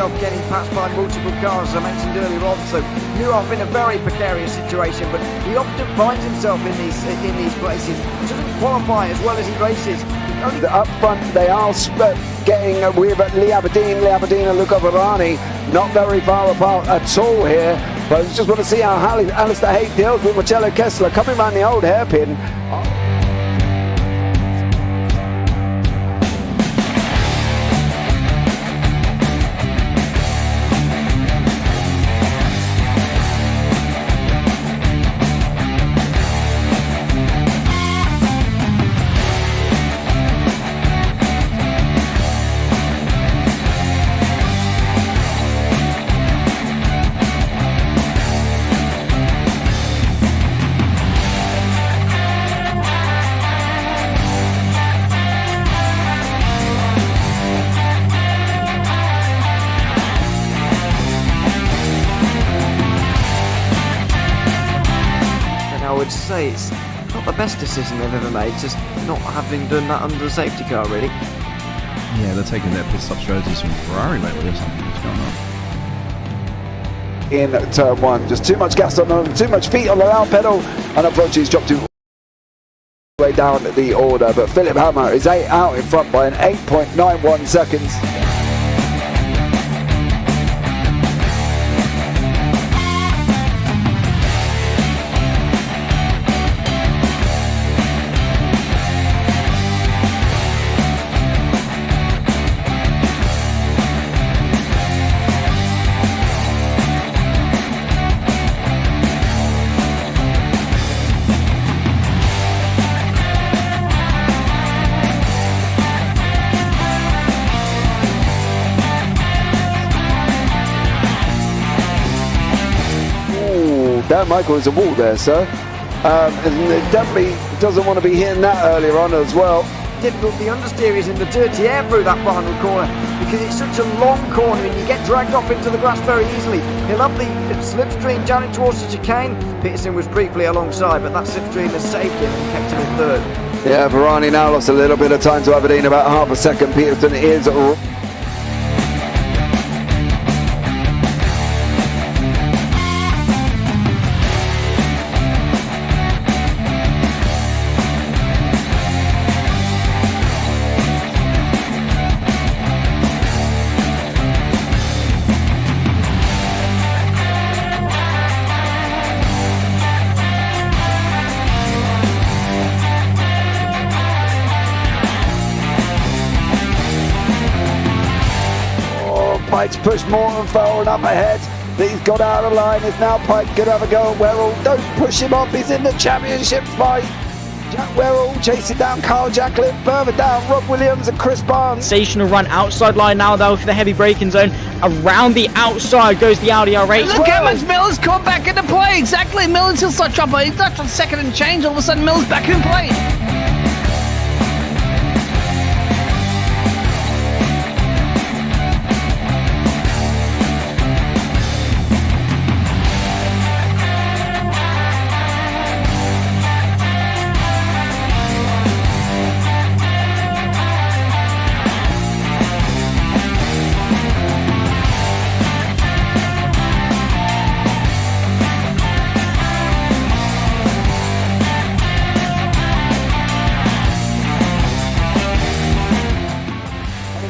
himself getting passed by multiple cars, as I mentioned earlier on, so knew off in a very precarious situation, but he often finds himself in these places. He doesn't qualify as well as he races. Up front they are getting with Lee Aberdeen and Luca Varani not very far apart at all here, but I just want to see how Alistair Hay deals with Marcello Kessler coming around the old hairpin. I would say it's not the best decision they've ever made, just not having done that under the safety car, really. Yeah, they're taking their pit stop strategies from Ferrari lately or something. What's going on? In turn one, just too much gas on them, too much feet on the loud pedal, and unfortunately he's dropped all the way down the order, but Philip Hammer is out in front by an 8.91 seconds. Dan Michael is a wall there, sir. And it definitely doesn't want to be hitting that earlier on as well. Difficult, the understeer is in the dirty air through that final corner because it's such a long corner and you get dragged off into the grass very easily. He'll have the slipstream down towards the chicane. Peterson was briefly alongside, but that slipstream has saved him and kept him in third. Yeah, Varani now lost a little bit of time to Aberdeen, about half a second. Peterson is Pike's pushed Morton forward up ahead. He's got out of line. Is now Pike going to have a go at Werrell? Don't push him off. He's in the championship fight. Jack Werrell chasing down Carl Jacklin. Further down, Rob Williams and Chris Barnes. Sensational run outside line now though for the heavy braking zone. Around the outside goes the Audi R8. Look how much Miller's caught back into play. Exactly. Miller's still start trouble. He's not on second and change. All of a sudden Miller's back in play.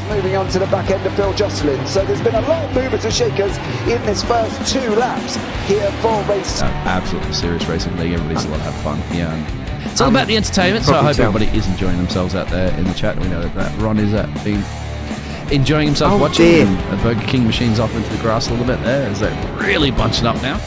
Moving on to the back end of Phil Jocelyn. So there's been a lot of movers and shakers in this first 2 laps here for race. Absolutely serious racing league. Everybody's a lot have fun. Yeah, and it's all about the entertainment. So I hope everybody is enjoying themselves out there in the chat. We know that Ron is been enjoying himself watching. And Burger King machines off into the grass a little bit there. Is that really bunching up now?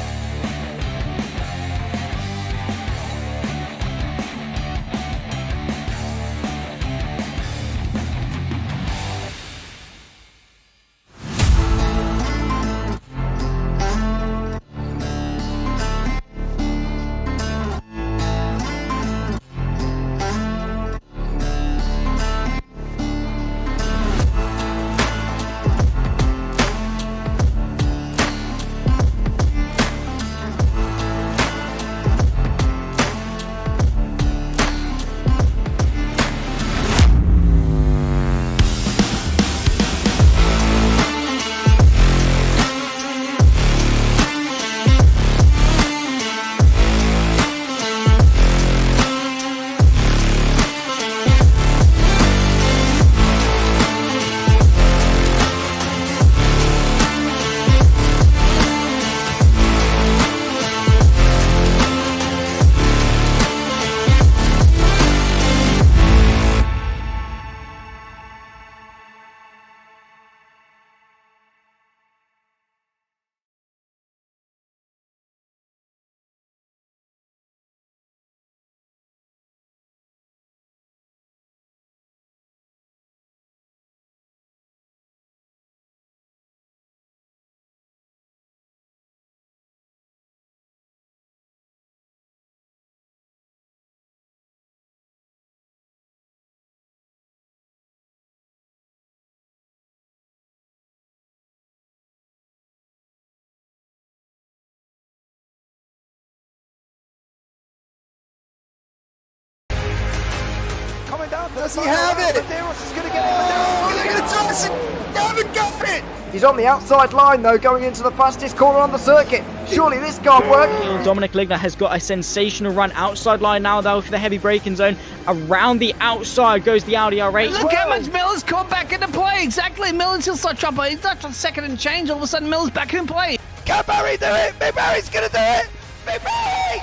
Does he have it? Medeiros is going to get it. Oh, they're going to toss it. They haven't got it. He's on the outside line though, going into the fastest corner on the circuit. Surely this can't work. Dominic Ligner has got a sensational run outside line now though for the heavy braking zone. Around the outside goes the Audi R8. Look how much Miller's come back into play. Exactly. Miller's still such up. He's touched on second and change. All of a sudden, Miller's back in play. Can Barry do it? Big Barry's going to do it. Big Barry.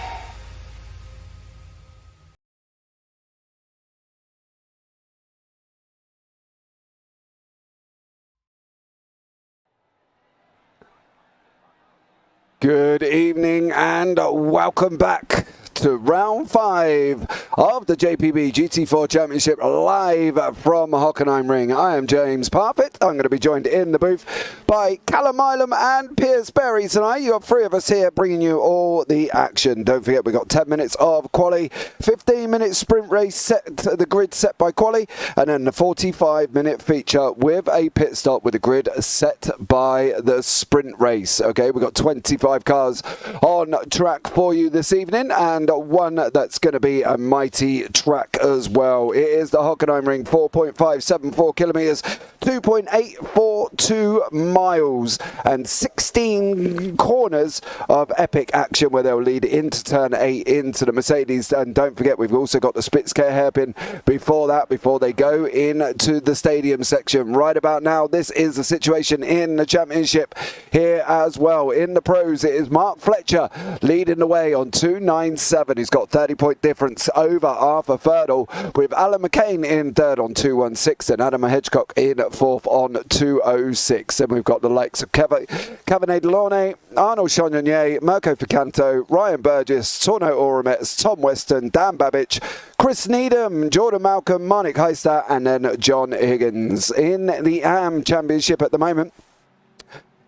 Good evening and welcome back to round 5 of the JPB GT4 Championship live from Hockenheimring. I am James Parfitt. I'm going to be joined in the booth by Callum Mileham and Piers tonight. You have 3 of us here bringing you all the action. Don't forget we've got 10 minutes of Quali, 15-minute sprint race set to the grid set by Quali, and then the 45-minute feature with a pit stop with the grid set by the sprint race. Okay, we've got 25 cars on track for you this evening, and one that's going to be a mighty track as well. It is the Hockenheimring, 4.574 kilometers, 2.842 miles, and 16 corners of epic action where they'll lead into turn 8 into the Mercedes. And don't forget, we've also got the Spitzke hairpin before that, before they go into the stadium section. Right about now, this is the situation in the championship here as well. In the pros, it is Mark Fletcher leading the way on 297. He's got 30-point difference over Arthur Ferdle, with Alan McCain in third on 216 and Adam Hedgecock in fourth on 206. Then we've got the likes of Kevin Delaunay, Arnold Chagnon, Mirko Ficanto, Ryan Burgess, Torno Orametz, Tom Weston, Dan Babbage, Chris Needham, Jordan Malcolm, Marnik Heister, and then John Higgins. In the AM Championship at the moment,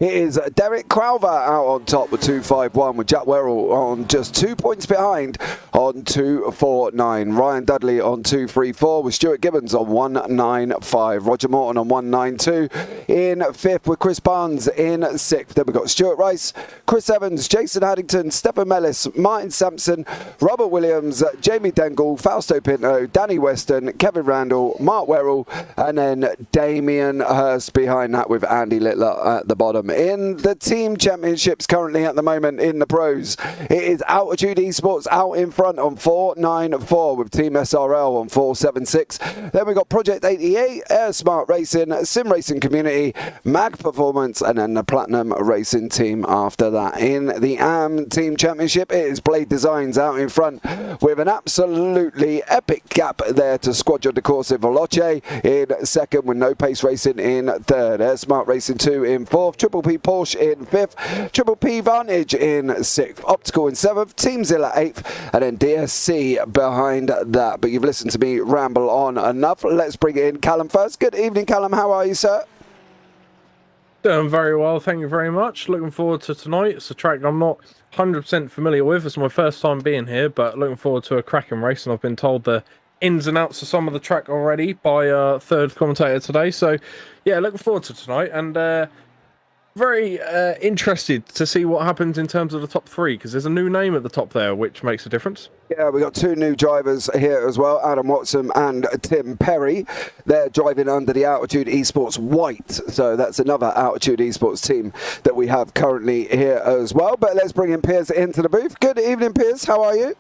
it is Derek Crowther out on top with 251, with Jack Werrell on just 2 points behind on 249. Ryan Dudley on 234, with Stuart Gibbons on 195. Roger Morton on 192 in 5th, with Chris Barnes in 6th. Then we've got Stuart Rice, Chris Evans, Jason Haddington, Stefan Mellis, Martin Sampson, Robert Williams, Jamie Dengle, Fausto Pinto, Danny Weston, Kevin Randall, Mark Werrell, and then Damien Hurst behind that, with Andy Littler at the bottom. In the team championships currently at the moment in the pros, it is Altitude Esports out in front on 494, with Team SRL on 476. Then we've got Project 88, Air Smart Racing, Sim Racing Community, Mag Performance, and then the Platinum Racing team after that. In the AM team championship, it is Blade Designs out in front, with an absolutely epic gap there to Squadron de Corse Veloce in second, with No Pace Racing in third, Air Smart Racing 2 in fourth, Triple P Porsche in 5th, Triple P Vantage in 6th, Optical in 7th, Team Zilla 8th, and then DSC behind that. But you've listened to me ramble on enough. Let's bring in Callum first. Good evening, Callum. How are you, sir? Doing very well, thank you very much. Looking forward to tonight. It's a track I'm not 100% familiar with. It's my first time being here, but looking forward to a cracking race, and I've been told the ins and outs of some of the track already by third commentator today. So, yeah, looking forward to tonight, and very interested to see what happens in terms of the top 3, because there's a new name at the top there, which makes a difference. Yeah, we got 2 new drivers here as well, Adam Watson and Tim Perry. They're driving under the Altitude Esports White, so that's another Altitude Esports team that we have currently here as well. But let's bring in Piers into the booth. Good evening, Piers. How are you?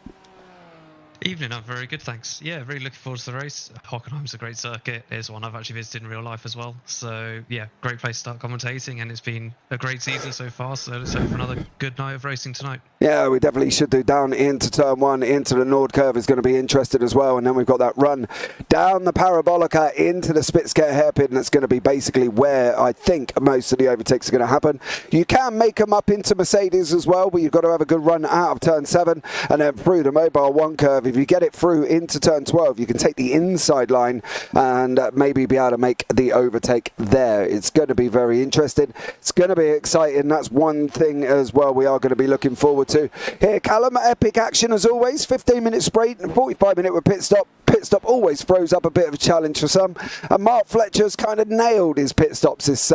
Evening, I'm very good, thanks. Yeah, really looking forward to the race. Hockenheim's a great circuit. It's one I've actually visited in real life as well. So, yeah, great place to start commentating, and it's been a great season so far. So let's hope for another good night of racing tonight. Yeah, we definitely should do. Down into turn 1, into the Nord curve is going to be interested as well. And then we've got that run down the Parabolica into the Spitzke hairpin. That's going to be basically where I think most of the overtakes are going to happen. You can make them up into Mercedes as well, but you've got to have a good run out of turn 7 and then through the Mobile 1 curve. If you get it through into turn 12, you can take the inside line and maybe be able to make the overtake there. It's going to be very interesting. It's going to be exciting. That's one thing as well we are going to be looking forward to. Here, Callum, epic action as always. 15-minute sprint and 45-minute with pit stop. Pit stop always throws up a bit of a challenge for some. And Mark Fletcher's kind of nailed his pit stops this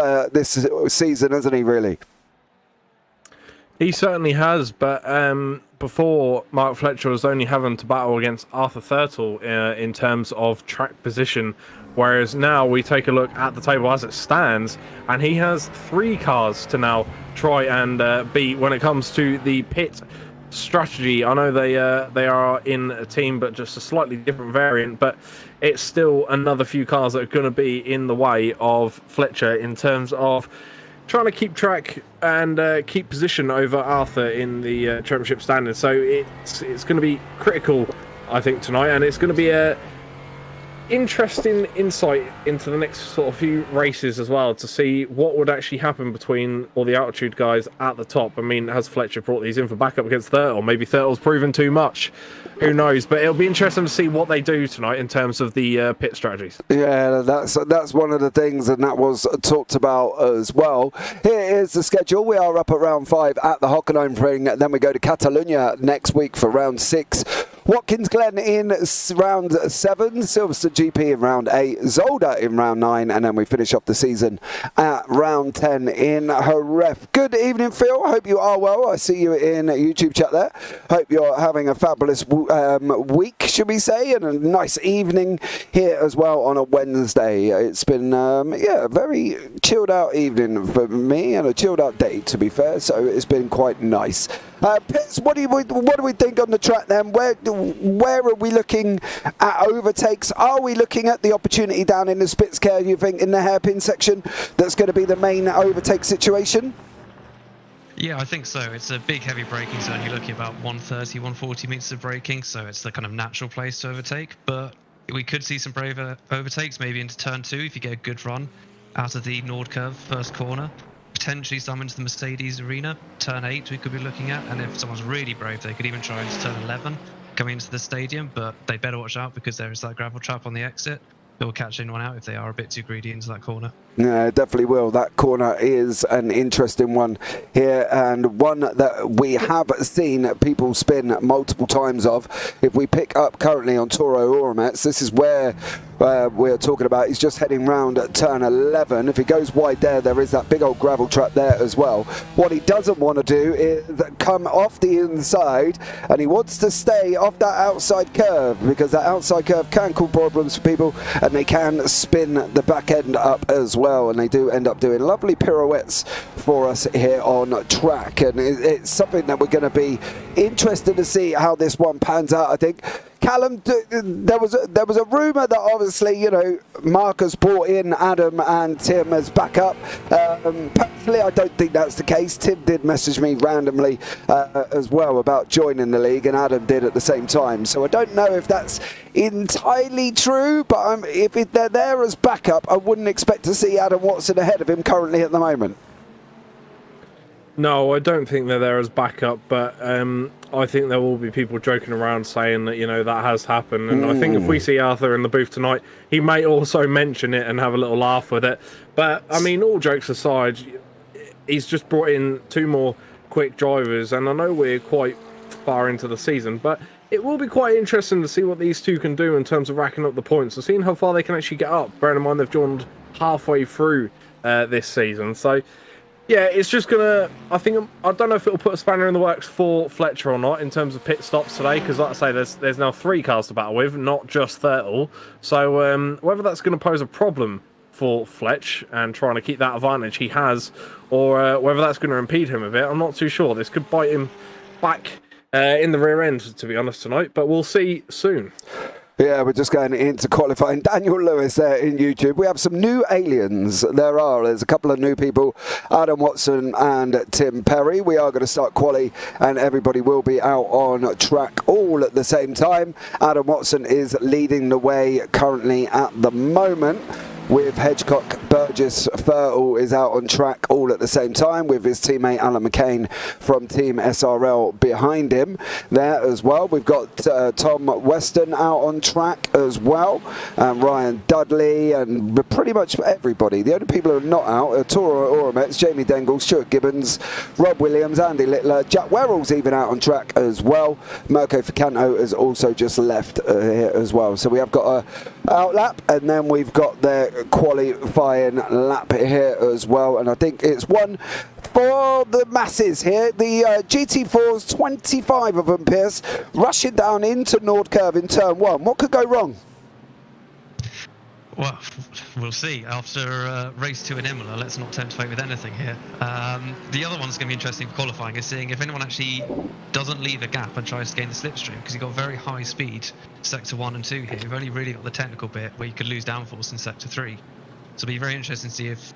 season, hasn't he, really? He certainly has, but before Mark Fletcher was only having to battle against Arthur Thurtle in terms of track position, whereas now we take a look at the table as it stands, and he has 3 cars to now try and beat when it comes to the pit strategy. I know they are in a team, but just a slightly different variant, but it's still another few cars that are going to be in the way of Fletcher in terms of trying to keep track and keep position over Arthur in the championship standings. So it's going to be critical, I think, tonight, and it's going to be a interesting insight into the next sort of few races as well, to see what would actually happen between all the altitude guys at the top. I mean, has Fletcher brought these in for backup against Thurtle? Maybe Thurtle's proven too much. Who knows? But it'll be interesting to see what they do tonight in terms of the pit strategies. Yeah, that's one of the things, and that was talked about as well. Here is the schedule. We are up at round 5 at the Hockenheimring. Then we go to Catalunya next week for round 6. Watkins Glen in round 7, Silverstone GP in round 8, Zolder in round 9, and then we finish off the season at round 10 in Jerez. Good evening, Phil. Hope you are well. I see you in YouTube chat there. Hope you're having a fabulous week, should we say, and a nice evening here as well on a Wednesday. It's been a very chilled out evening for me, and a chilled out day, to be fair, so it's been quite nice. Piers, what do we think on the track then? Where are we looking at overtakes? Are we looking at the opportunity down in the Spitzkehre, you think, in the hairpin section, that's going to be the main overtake situation? Yeah, I think so. It's a big heavy braking zone. You're looking at about 130, 140 meters of braking, so it's the kind of natural place to overtake. But we could see some braver overtakes, maybe into turn 2 if you get a good run out of the Nord curve, first corner. Potentially some into the Mercedes arena, turn 8 we could be looking at, and if someone's really brave they could even try into turn 11 coming into the stadium, but they better watch out because there is that gravel trap on the exit. It will catch anyone out if they are a bit too greedy into that corner. Yeah, it definitely will. That corner is an interesting one here, and one that we have seen people spin multiple times of. If we pick up currently on Toro Oromets, this is where we're talking about. He's just heading round at turn 11. If he goes wide there is that big old gravel trap there as well. What he doesn't want to do is come off the inside, and he wants to stay off that outside curve, because that outside curve can cause problems for people, and they can spin the back end up as well, and they do end up doing lovely pirouettes for us here on track, and it's something that we're going to be interested to see how this one pans out. I think, Callum, there was a rumour that obviously, you know, Mark has brought in Adam and Tim as backup. Personally, I don't think that's the case. Tim did message me randomly as well about joining the league, and Adam did at the same time. So I don't know if that's entirely true, but if they're there as backup, I wouldn't expect to see Adam Watson ahead of him currently at the moment. No, I don't think they're there as backup, but I think there will be people joking around saying that, you know, that has happened. And I think if we see Arthur in the booth tonight, he may also mention it and have a little laugh with it. But, I mean, all jokes aside, he's just brought in 2 more quick drivers. And I know we're quite far into the season, but it will be quite interesting to see what these 2 can do in terms of racking up the points and seeing how far they can actually get up. Bearing in mind they've joined halfway through this season. So, yeah, it's just gonna. I don't know if it'll put a spanner in the works for Fletcher or not in terms of pit stops today, because, like I say, there's now 3 cars to battle with, not just Thurtle. So whether that's going to pose a problem for Fletch and trying to keep that advantage he has, or whether that's going to impede him a bit, I'm not too sure. This could bite him back in the rear end, to be honest, tonight. But we'll see soon. Yeah, we're just going into qualifying. Daniel Lewis there in YouTube. We have some new aliens. There's a couple of new people, Adam Watson and Tim Perry. We are going to start quali, and everybody will be out on track all at the same time. Adam Watson is leading the way currently at the moment, with Hedgecock, Burgess, Thurtle is out on track all at the same time, with his teammate Alan McCain from Team SRL behind him there as well. We've got Tom Weston out on track as well, and Ryan Dudley, and pretty much everybody. The only people who are not out are Toro Oromets, Jamie Dengle, Stuart Gibbons, Rob Williams, Andy Littler, Jack Werrell's even out on track as well. Mirko Ficanto has also just left here as well. So we have got a out lap, and then we've got their qualifying lap here as well, and I think it's 1 for the masses here. The GT4s, 25 of them, Piers, rushing down into Nord Curve in turn 1. What could go wrong? Well, we'll see. After race 2 in Imola, let's not tempt fate with anything here. The other one's going to be interesting for qualifying is seeing if anyone actually doesn't leave a gap and tries to gain the slipstream, because you've got very high speed sector 1 and 2 here. You've only really got the technical bit where you could lose downforce in sector 3. So it'll be very interesting to see if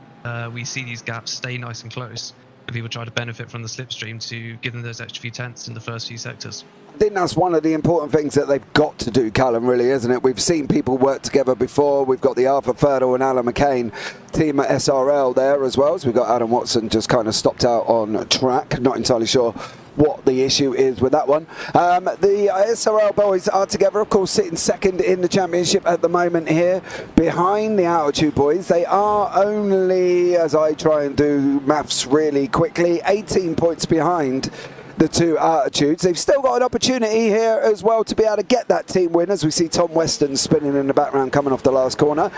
we see these gaps stay nice and close, and people try to benefit from the slipstream to give them those extra few tenths in the first few sectors. I think that's one of the important things that they've got to do, Callum, really, isn't it? We've seen people work together before. We've got the Arthur Ferdel and Alan McCain team at SRL there as well. So we've got Adam Watson just kind of stopped out on track. Not entirely sure what the issue is with that one. The SRL boys are together, of course, sitting second in the championship at the moment here, behind the Altitude boys. They are only, as I try and do maths really quickly, 18 points behind the two Altitudes. They've still got an opportunity here as well to be able to get that team win, as we see Tom Weston spinning in the background coming off the last corner.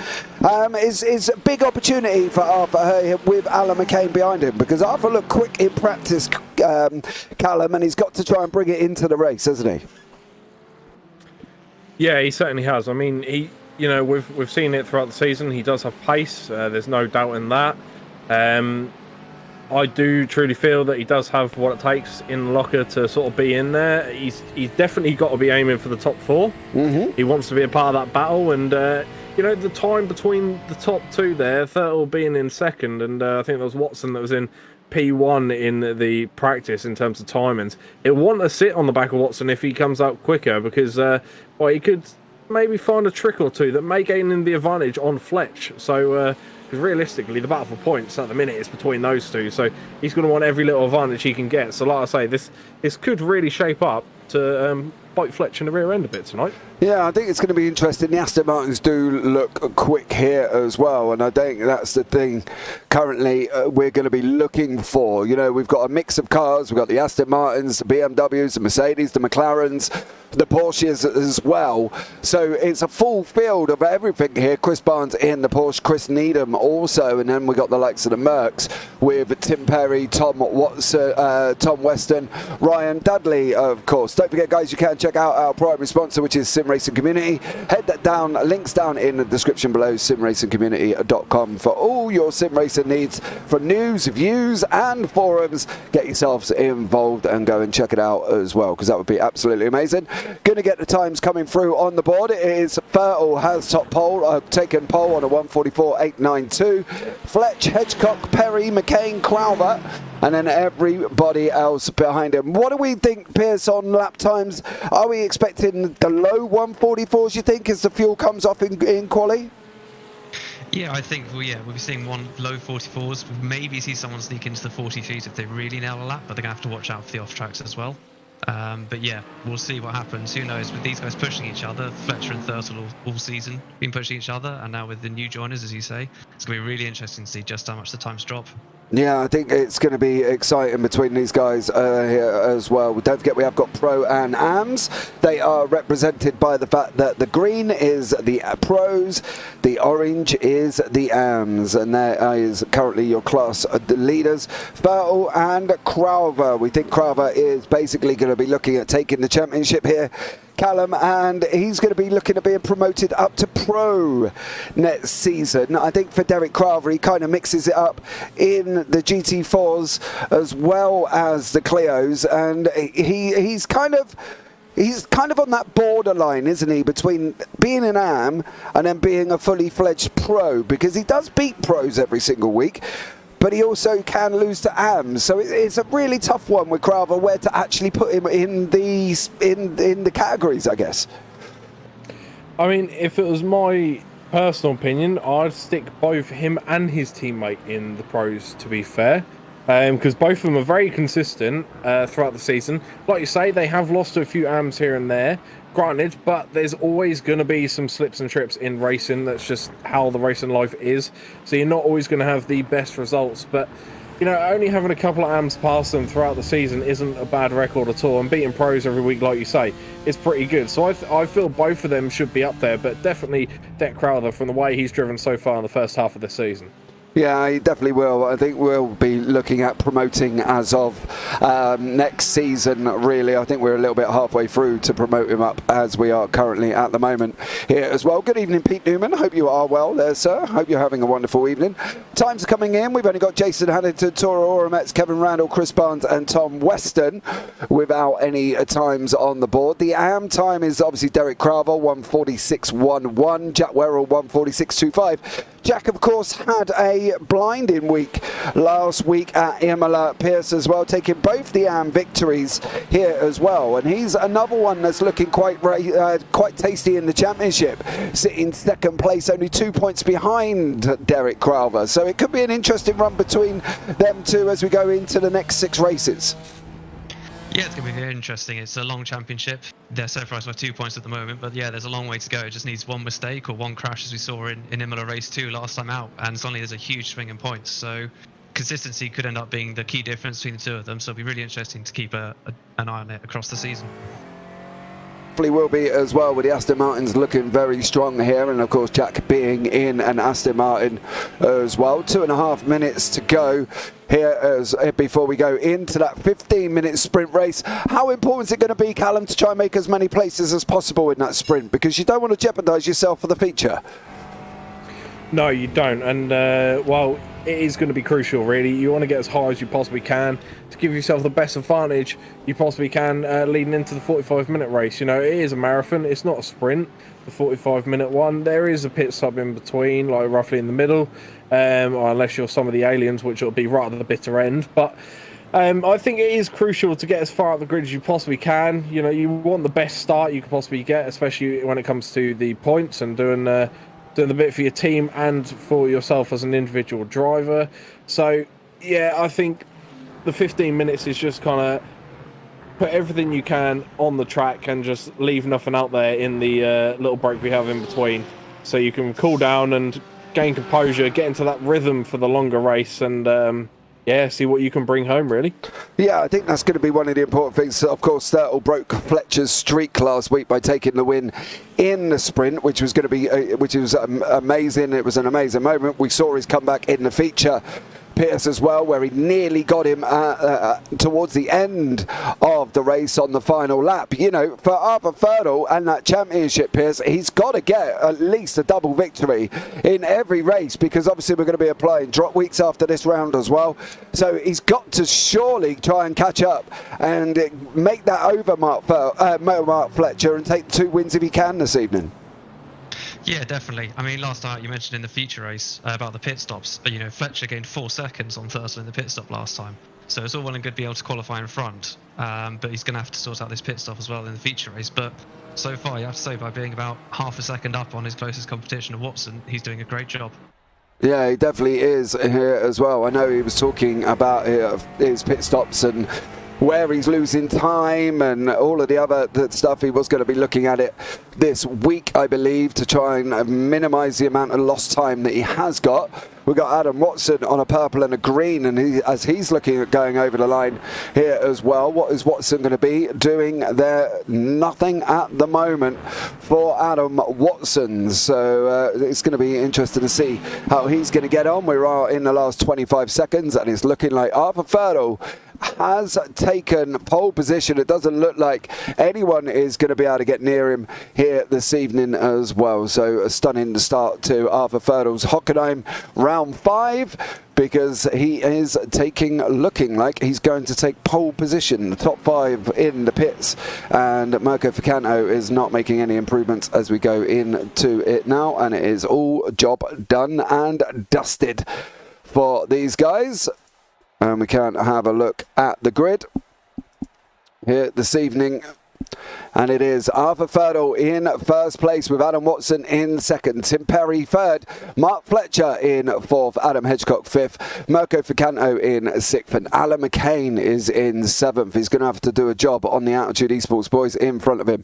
Is a big opportunity for Arthur here with Alan McCain behind him, because Arthur looked quick in practice, Callum, and he's got to try and bring it into the race, hasn't he? Yeah, he certainly has. I mean, we've seen it throughout the season. He does have pace. There's no doubt in that. I do truly feel that he does have what it takes in the locker to sort of be in there. He's definitely got to be aiming for the top 4. Mm-hmm. He wants to be a part of that battle, and the time between the top 2 there, Thurtle being in second, and I think there was Watson that was in P1 in the practice in terms of timings. He'll want to sit on the back of Watson if he comes out quicker, because he could maybe find a trick or two that may gain him the advantage on Fletch. So because realistically, the battle for points at the minute is between those two, so he's going to want every little advantage he can get. So like I say, this could really shape up to bite Fletch in the rear end a bit tonight. Yeah, I think it's going to be interesting. The Aston Martins do look quick here as well, and I think that's the thing currently we're going to be looking for. We've got a mix of cars. We've got the Aston Martins, the BMWs, the Mercedes, the McLarens, the Porsches as well. So it's a full field of everything here. Chris Barnes in the Porsche, Chris Needham also, and then we got the likes of the Mercs with Tim Perry, Tom Watson, Tom Weston, Ryan Dudley, of course. Don't forget, guys, you can check out our primary sponsor, which is Sim Racing Community. Head that down, links down in the description below, simracingcommunity.com, for all your sim racing needs, for news, views and forums. Get yourselves involved and go and check it out as well, because that would be absolutely amazing. Going to get the times coming through on the board. It is Fertel has top pole, taken pole on a 1:44.892. Fletch, Hedgecock, Perry, McCain, Crowther, and then everybody else behind him. What do we think, Piers, on lap times? Are we expecting the low 1:44s, you think, as the fuel comes off in quali? Yeah, I think we'll be seeing one low 44s. Maybe see someone sneak into the 43s if they really nail a lap, but they're going to have to watch out for the off tracks as well. But yeah, we'll see what happens. Who knows? With these guys pushing each other, Fletcher and Thurtle all season been pushing each other, and now with the new joiners, as you say, it's going to be really interesting to see just how much the times drop. Yeah, I think it's going to be exciting between these guys here as well. Don't forget, we have got Pro and AMS. They are represented by the fact that the green is the Pros, the orange is the AMS, and there is currently your class leaders, Fertel and Crowther. We think Crowther is basically going to be looking at taking the championship here, Callum, and he's going to be looking at being promoted up to Pro next season. I think for Derek Crowther, he kind of mixes it up in the GT4s as well as the Clios, and he's kind of on that borderline, isn't he, between being an AM and then being a fully fledged pro, because he does beat pros every single week, but he also can lose to AMs. So it's a really tough one with Crowther, where to actually put him in the categories, I guess. I mean, if it was my personal opinion, I'd stick both him and his teammate in the pros, to be fair, because both of them are very consistent throughout the season. Like you say, they have lost to a few AMs here and there, granted, but there's always going to be some slips and trips in racing. That's just how the racing life is. So you're not always going to have the best results, but only having a couple of AMs pass them throughout the season isn't a bad record at all, and beating pros every week, like you say, is pretty good. So I feel both of them should be up there, but definitely Derek Crowther, from the way he's driven so far in the first half of the season. Yeah, he definitely will. I think we'll be looking at promoting as of next season, really. I think we're a little bit halfway through to promote him up as we are currently at the moment here as well. Good evening, Pete Newman. Hope you are well there, sir. Hope you're having a wonderful evening. Times are coming in. We've only got Jason Haddington, Toro Orametz, Kevin Randall, Chris Barnes and Tom Weston without any times on the board. The AM time is obviously Derek Crowell, 1:46.11. Jack Werrell, 1:46.25. Jack, of course, had a blinding week last week at Imola. Piers as well, taking both the AM victories here as well. And he's another one that's looking quite tasty in the championship, sitting second place, only 2 points behind Derek Crowell. So it could be an interesting run between them two as we go into the next 6 races. Yeah, it's going to be very interesting. It's a long championship. They're so far by 2 points at the moment, but yeah, there's a long way to go. It just needs one mistake or one crash, as we saw in Imola race 2 last time out, and suddenly there's a huge swing in points. So consistency could end up being the key difference between the two of them, so it'll be really interesting to keep an eye on it across the season. Will be as well, with the Aston Martins looking very strong here, and of course Jack being in an Aston Martin as well. 2.5 minutes to go here before we go into that 15-minute sprint race. How important is it going to be, Callum, to try and make as many places as possible in that sprint, because you don't want to jeopardise yourself for the feature? No, you don't, and well, it is going to be crucial, really. You want to get as high as you possibly can to give yourself the best advantage you possibly can leading into the 45-minute race. You know, it is a marathon, it's not a sprint, the 45-minute one. There is a pit stop in between, like roughly in the middle, or unless you're some of the aliens, which will be right at the bitter end. But I think it is crucial to get as far up the grid as you possibly can. You know, you want the best start you can possibly get, especially when it comes to the points and doing the bit for your team and for yourself as an individual driver. So yeah, I think the 15 minutes is just kind of put everything you can on the track and just leave nothing out there in the little break we have in between, so you can cool down and gain composure, get into that rhythm for the longer race, and yeah, see what you can bring home, really. Yeah, I think that's going to be one of the important things. Of course, Sturtle broke Fletcher's streak last week by taking the win in the sprint, which was going to be, which was amazing. It was an amazing moment. We saw his comeback in the feature. Piers as well, where he nearly got him towards the end of the race on the final lap. You know, for Arthur Ferdle and that championship, Piers, he's got to get at least a double victory in every race, because obviously we're going to be applying drop weeks after this round as well. So he's got to surely try and catch up and make that over Mark Fletcher and take 2 wins if he can this evening. Yeah, definitely. I mean, last night you mentioned in the feature race about the pit stops. You know, Fletcher gained 4 seconds on Thursday in the pit stop last time. So it's all well and good to be able to qualify in front. But he's going to have to sort out this pit stop as well in the feature race. But so far, you have to say, by being about half a second up on his closest competition of Watson, he's doing a great job. Yeah, he definitely is here as well. I know he was talking about his pit stops and where he's losing time and all of the other stuff. He was going to be looking at it this week, I believe, to try and minimise the amount of lost time that he has got. We've got Adam Watson on a purple and a green, and as he's looking at going over the line here as well. What is Watson going to be doing there? Nothing at the moment for Adam Watson. So it's going to be interesting to see how he's going to get on. We're in the last 25 seconds, and it's looking like Arthur Ferdle has taken pole position. It doesn't look like anyone is going to be able to get near him here this evening as well. So a stunning start to Arthur Ferdle's Hockenheim round 5, because he is looking like he's going to take pole position, the top 5 in the pits, and Mirko Ficanto is not making any improvements as we go into it now, and it is all job done and dusted for these guys. And we can have a look at the grid here this evening. And it is Arthur Ferdle in first place with Adam Watson in second, Tim Perry third, Mark Fletcher in fourth, Adam Hedgecock fifth, Mirko Ficanto in sixth, and Alan McCain is in seventh. He's going to have to do a job on the Altitude Esports boys in front of him.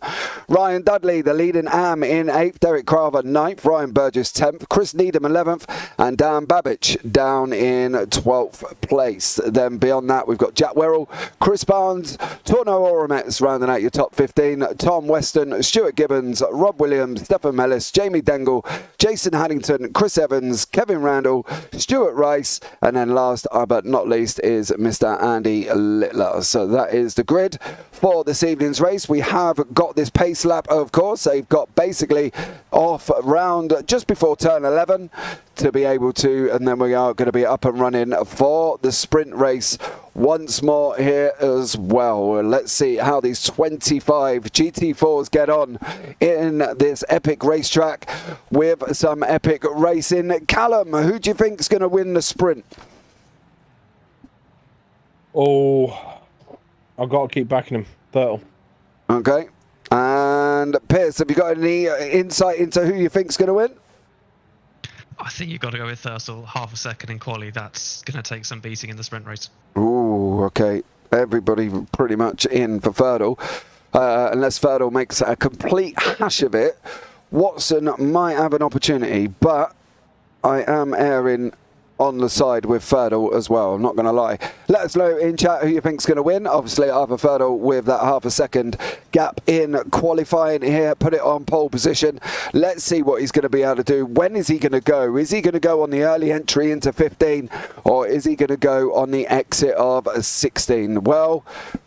Ryan Dudley, the leading AM, in eighth, Derek Crowell ninth, Ryan Burgess 10th, Chris Needham 11th, and Dan Babbage down in 12th place. Then beyond that, we've got Jack Werrell, Chris Barnes, Torno Orametz rounding out your top 15. Tom Weston, Stuart Gibbons, Rob Williams, Stefan Mellis, Jamie Dengle, Jason Haddington, Chris Evans, Kevin Randall, Stuart Rice, and then last but not least is Mr. Andy Littler. So that is the grid for this evening's race. We have got this pace lap, of course. They've got basically off round just before turn 11 to be able to, and then we are going to be up and running for the sprint race once more here as well. Let's see how these 25 GT4s get on in this epic racetrack with some epic racing. Callum, who do you think is going to win the sprint? Oh, I've got to keep backing him. Thurtle. Okay. And Piers, have you got any insight into who you think is going to win? I think you've got to go with Thurtle, half a second in quali. That's going to take some beating in the sprint race. Ooh, okay. Everybody pretty much in for Thurtle. Unless Thurtle makes a complete hash of it, Watson might have an opportunity, but I am erring on the side with Thurtle as well, I'm not going to lie. Let us know in chat who you think's going to win. Obviously, Arthur Thurtle with that half a second gap in qualifying here, put it on pole position. Let's see what he's going to be able to do. When is he going to go? Is he going to go on the early entry into 15, or is he going to go on the exit of 16? Well,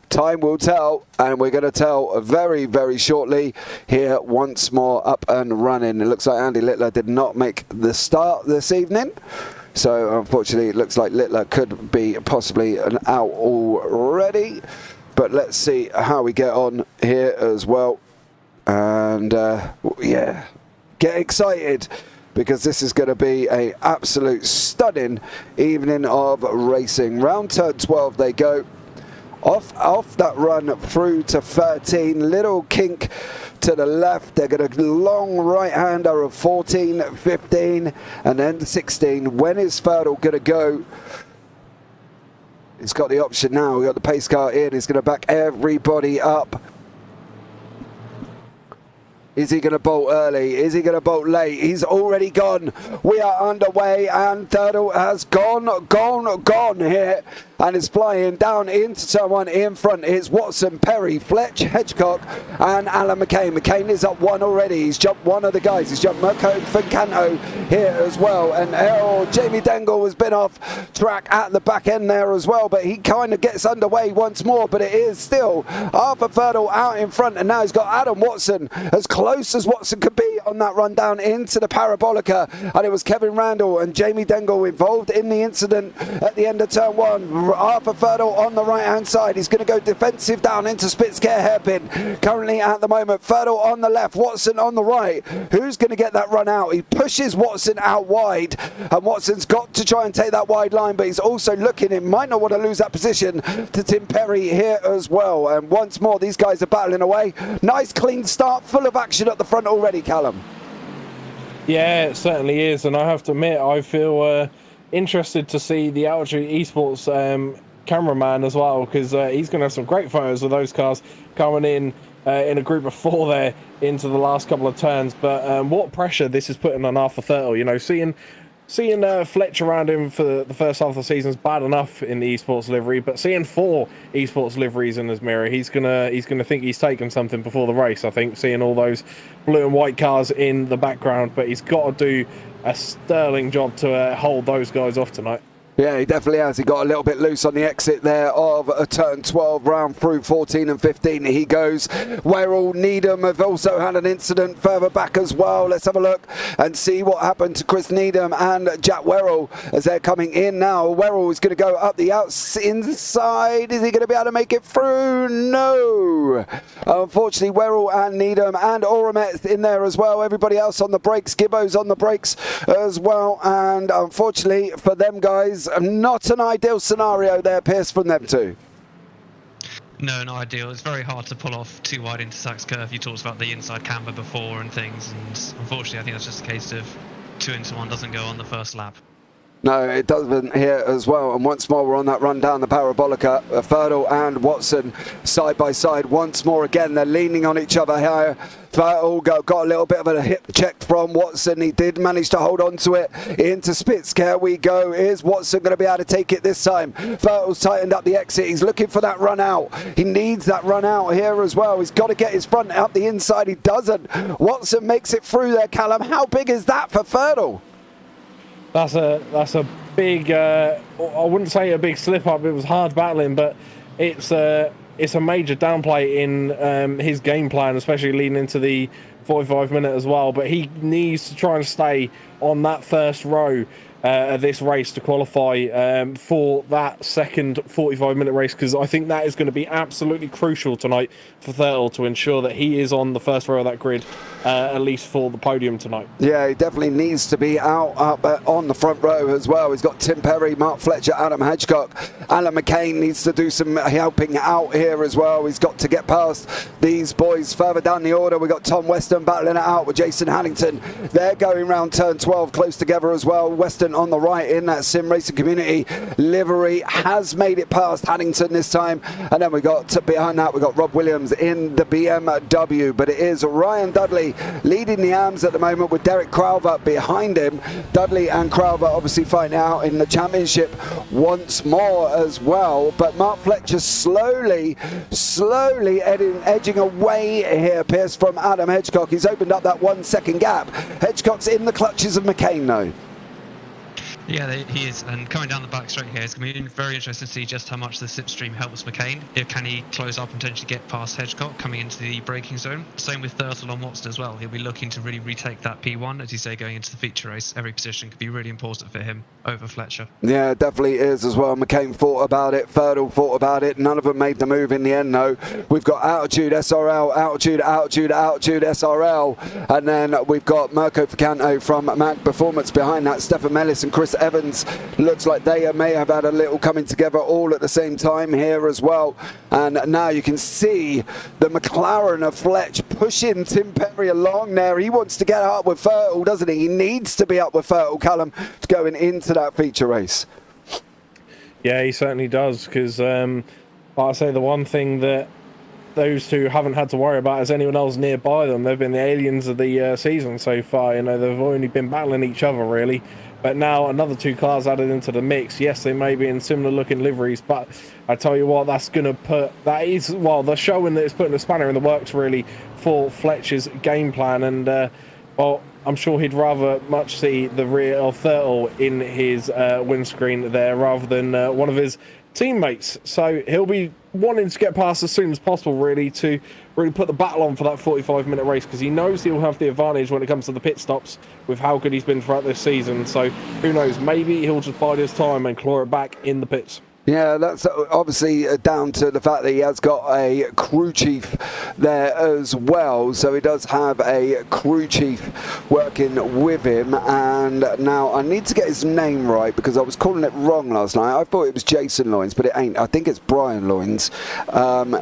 time will tell, and we're going to tell very, very shortly here. Once more up and running. It looks like Andy Littler did not make the start this evening. So unfortunately, it looks like Littler could be possibly an out already. But let's see how we get on here as well. And yeah, get excited, because this is going to be an absolute stunning evening of racing. Round turn 12 they go. Off that run through to 13, little kink to the left. They're going to long right-hander of 14, 15, and then 16. When is Thurtle going to go? He's got the option now. We've got the pace car in. He's going to back everybody up. Is he going to bolt early? Is he going to bolt late? He's already gone. We are underway, and Thurtle has gone here, and is flying down into turn 1 in front. It's Watson, Perry, Fletch, Hedgecock, and Alan McCain. McCain is up one already. He's jumped one of the guys. He's jumped Mirko Fincanto here as well. And Jamie Dengle has been off track at the back end there as well, but he kind of gets underway once more. But it is still Arthur Thurtle out in front, and now he's got Adam Watson as close as Watson could be on that run down into the Parabolica. And it was Kevin Randall and Jamie Dengle involved in the incident at the end of turn 1. Arthur Thurtle on the right hand side. He's going to go defensive down into Spitzcare hairpin. Currently at the moment, Thurtle on the left, Watson on the right. Who's going to get that run out? He pushes Watson out wide, and Watson's got to try and take that wide line, but he's also looking, he might not want to lose that position to Tim Perry here as well. And once more, these guys are battling away. Nice clean start, full of action at the front already, Callum. Yeah, it certainly is, and I have to admit, I feel interested to see the Altitude Esports cameraman as well, because he's going to have some great photos of those cars coming in a group of 4 there into the last couple of turns. But what pressure this is putting on Arthur Thurtle. You know, seeing Fletch around him for the first half of the season is bad enough in the esports livery, but seeing 4 esports liveries in his mirror, he's gonna think he's taken something before the race. I think, seeing all those blue and white cars in the background, but he's got to do a sterling job to hold those guys off tonight. Yeah, he definitely has. He got a little bit loose on the exit there of a turn 12, round through 14 and 15. He goes. Werrell, Needham have also had an incident further back as well. Let's have a look and see what happened to Chris Needham and Jack Werrell as they're coming in now. Werrell is going to go up the inside. Is he going to be able to make it through? No. Unfortunately, Werrell and Needham and Oramet in there as well. Everybody else on the brakes. Gibbo's on the brakes as well. And unfortunately for them guys, not an ideal scenario there, Piers, from them too. No, not ideal. It's very hard to pull off too wide into Sachs curve. You talked about the inside camber before and things, and unfortunately I think that's just a case of 2 into 1 doesn't go on the first lap. No, it doesn't here as well. And once more, we're on that run down the Parabolica. Fertile and Watson side by side once more again. They're leaning on each other here. Fertile got a little bit of a hip check from Watson. He did manage to hold on to it into Spitzker. We go. Is Watson going to be able to take it this time? Fertile's tightened up the exit. He's looking for that run out. He needs that run out here as well. He's got to get his front out the inside. He doesn't. Watson makes it through there, Callum. How big is that for Fertile? That's a big. I wouldn't say a big slip up. It was hard battling, but it's a major downplay in his game plan, especially leading into the 45-minute as well. But he needs to try and stay on that first row of this race to qualify for that second 45-minute race, because I think that is going to be absolutely crucial tonight for Thurtle to ensure that he is on the first row of that grid, at least for the podium tonight. Yeah, he definitely needs to be up on the front row as well. He's got Tim Perry, Mark Fletcher, Adam Hedgecock. Alan McCain needs to do some helping out here as well. He's got to get past these boys further down the order. We've got Tom Weston battling it out with Jason Hannington. They're going round turn 12 close together as well. Weston on the right in that sim racing community livery has made it past Hannington this time. And then we got behind that, we got Rob Williams in the BMW. But it is Ryan Dudley leading the AMS at the moment with Derek Crowther behind him. Dudley and Crowther obviously fighting out in the championship once more as well. But Mark Fletcher slowly edging away here, Piers, from Adam Hedgecock. He's opened up that 1 second gap. Hedgecock's in the clutches of McCain though. Yeah, he is, and coming down the back straight here, it's going to be very interesting to see just how much the slipstream helps McCain. Can he close up and potentially get past Hedgecock coming into the braking zone? Same with Thurtle on Watson as well. He'll be looking to really retake that P1, as you say, going into the feature race. Every position could be really important for him over Fletcher. Yeah, it definitely is as well. McCain thought about it, Thurtle thought about it. None of them made the move in the end though. We've got Altitude SRL, Altitude SRL, and then we've got Mirko Ficanto from Mag Performance behind that. Stefan Mellis and Chris Evans, looks like they may have had a little coming together all at the same time here as well. And now you can see the McLaren of Fletch pushing Tim Perry along there. He wants to get up with Thurtle, doesn't he? He needs to be up with Thurtle, Callum, going into that feature race. Yeah, he certainly does, because like I say, the one thing that those two haven't had to worry about is anyone else nearby them. They've been the aliens of the season so far. You know, they've only been battling each other really. But now another two cars added into the mix. Yes, they may be in similar looking liveries, but I tell you what, that's going to put, that is, well, they're showing that it's putting a spanner in the works really for Fletcher's game plan. And well, I'm sure he'd rather much see the rear of Thurtle in his windscreen there rather than one of his teammates. So he'll be wanting to get past as soon as possible really, to really put the battle on for that 45-minute race, because he knows he'll have the advantage when it comes to the pit stops with how good he's been throughout this season. So who knows, maybe he'll just bide his time and claw it back in the pits. Yeah, that's obviously down to the fact that he has got a crew chief there as well. So he does have a crew chief working with him. And now I need to get his name right, because I was calling it wrong last night. I thought it was Jason Loynes, but it ain't. I think it's Brian Loynes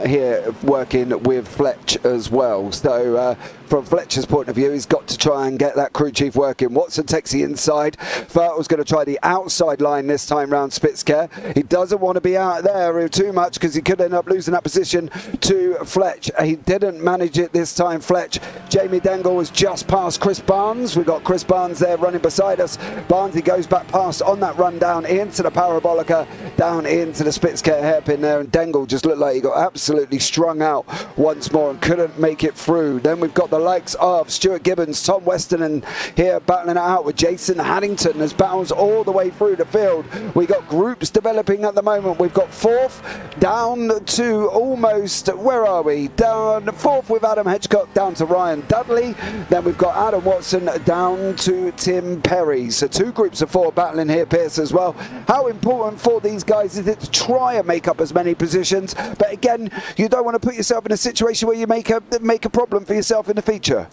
here working with Fletch as well. So from Fletcher's point of view, he's got to try and get that crew chief working. Watson takes the inside. Thurtle's going to try the outside line this time round Spitzker. He doesn't want to be out there too much, because he could end up losing that position to Fletch. He didn't manage it this time, Fletch. Jamie Dengle was just past Chris Barnes. We've got Chris Barnes there running beside us. Barnes, he goes back past on that run down into the Parabolica, down into the Spitzker hairpin there, and Dengle just looked like he got absolutely strung out once more and couldn't make it through. Then we've got the likes of Stuart Gibbons, Tom Weston, and here battling it out with Jason Hannington as battles all the way through the field. We got groups developing at the moment. We've got fourth down to almost, where are we? Down fourth with Adam Hedgecock down to Ryan Dudley. Then we've got Adam Watson down to Tim Perry. So two groups of four battling here, Piers, as well. How important for these guys is it to try and make up as many positions? But again, you don't want to put yourself in a situation where you make a problem for yourself in the feature.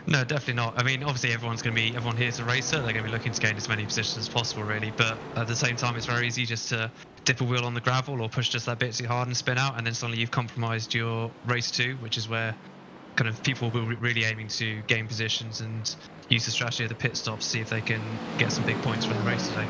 No, definitely not. I mean, obviously everyone here's a racer. They're going to be looking to gain as many positions as possible, really. But at the same time, it's very easy just to dip a wheel on the gravel or push just that bit too hard and spin out, and then suddenly you've compromised your race 2, which is where kind of people will be really aiming to gain positions and use the strategy of the pit stops, see if they can get some big points from the race today.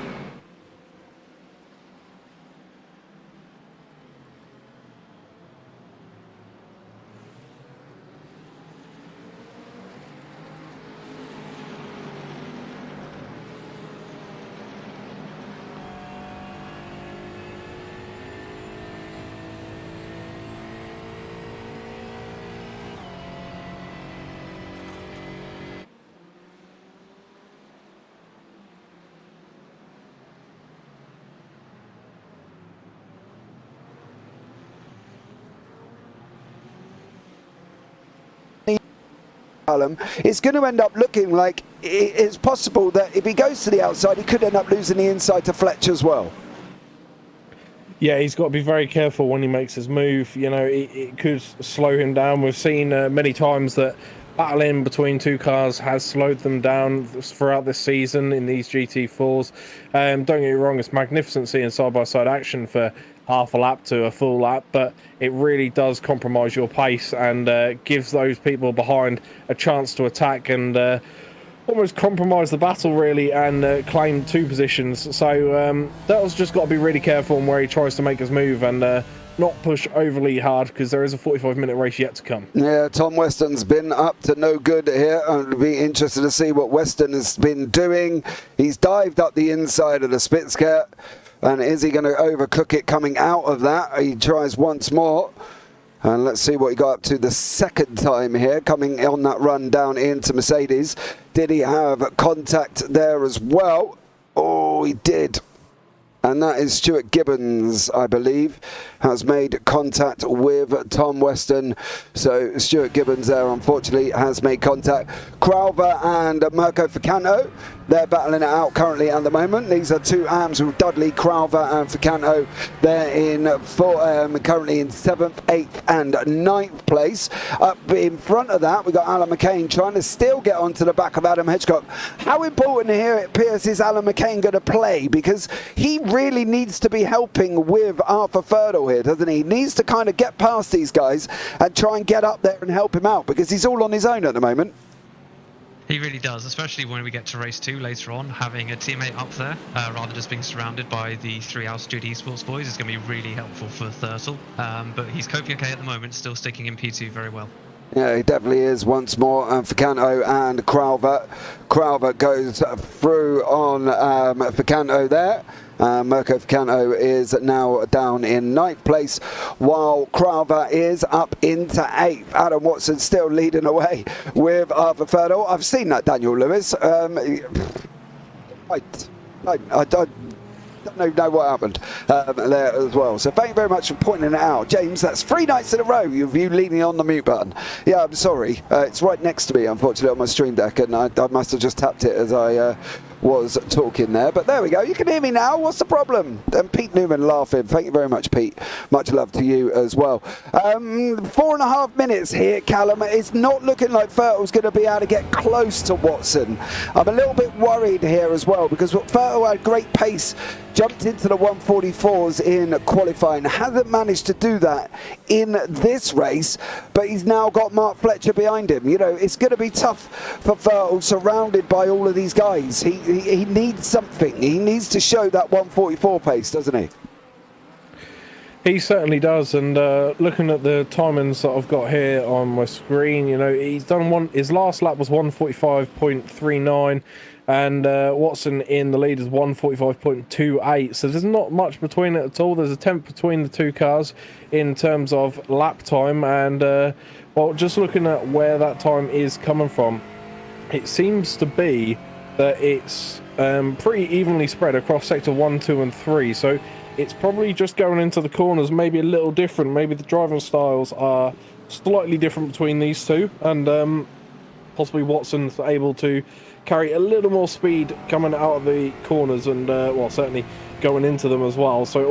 Callum, it's going to end up looking like it's possible that if he goes to the outside, he could end up losing the inside to Fletcher as well. Yeah, he's got to be very careful when he makes his move. You know, it could slow him down. We've seen many times that battling between two cars has slowed them down throughout this season in these GT4s. Don't get me wrong, it's magnificent seeing side-by-side action for half a lap to a full lap, but it really does compromise your pace and gives those people behind a chance to attack and almost compromise the battle really and claim two positions. So Dale's just got to be really careful on where he tries to make his move and not push overly hard, because there is a 45-minute race yet to come. Yeah, Tom Weston's been up to no good here. I'll be interested to see what Weston has been doing. He's dived up the inside of the Spitzker. And is he going to overcook it coming out of that? He tries once more. And let's see what he got up to the second time here, coming on that run down into Mercedes. Did he have contact there as well? Oh, he did. And that is Stuart Gibbons, I believe, has made contact with Tom Weston. So Stuart Gibbons there, unfortunately, has made contact. Crowther and Mirko Ficanto, they're battling it out currently at the moment. These are two AMs with Dudley, Crowther and Ficanto. They're in currently in 7th, 8th and 9th place. Up in front of that, we've got Alan McCain trying to still get onto the back of Adam Hitchcock. How important here at Piers is Alan McCain going to play? Because he really needs to be helping with Arthur Ferdle here, doesn't he? He needs to kind of get past these guys and try and get up there and help him out, because he's all on his own at the moment. He really does, especially when we get to race 2 later on. Having a teammate up there, rather than just being surrounded by the 3 Altitude Esports boys, is going to be really helpful for Thurtle. But he's coping okay at the moment, still sticking in P2 very well. Yeah, he definitely is once more. And Ficanto and Crowther. Crowther goes through on Ficanto there. Mirko Ficanto is now down in 9th place, while Crowther is up into 8th. Adam Watson still leading away with Arthur Ferdle. I've seen that, Daniel Lewis. I don't know what happened there as well. So thank you very much for pointing it out. James, that's 3 nights in a row of you leaning on the mute button. Yeah, I'm sorry. It's right next to me, unfortunately, on my stream deck, and I must have just tapped it as I was talking there. But there we go. You can hear me now. What's the problem? And Pete Newman laughing. Thank you very much, Pete. Much love to you as well. 4.5 minutes here, Callum. It's not looking like Furtle's going to be able to get close to Watson. I'm a little bit worried here as well, because Furtle had great pace, jumped into the 144s in qualifying, hasn't managed to do that in this race, but he's now got Mark Fletcher behind him. You know, it's going to be tough for Furtle, surrounded by all of these guys. He needs something. He needs to show that 144 pace, doesn't he? He certainly does. And looking at the timings that I've got here on my screen, you know, he's done his last lap was 145.39. And Watson in the lead is 145.28, so there's not much between it at all. There's a tenth between the two cars in terms of lap time, and well, just looking at where that time is coming from, it seems to be that it's pretty evenly spread across sector 1, 2 and 3, so it's probably just going into the corners maybe a little different. Maybe the driving styles are slightly different between these two, and possibly Watson's able to carry a little more speed coming out of the corners, and well, certainly going into them as well. So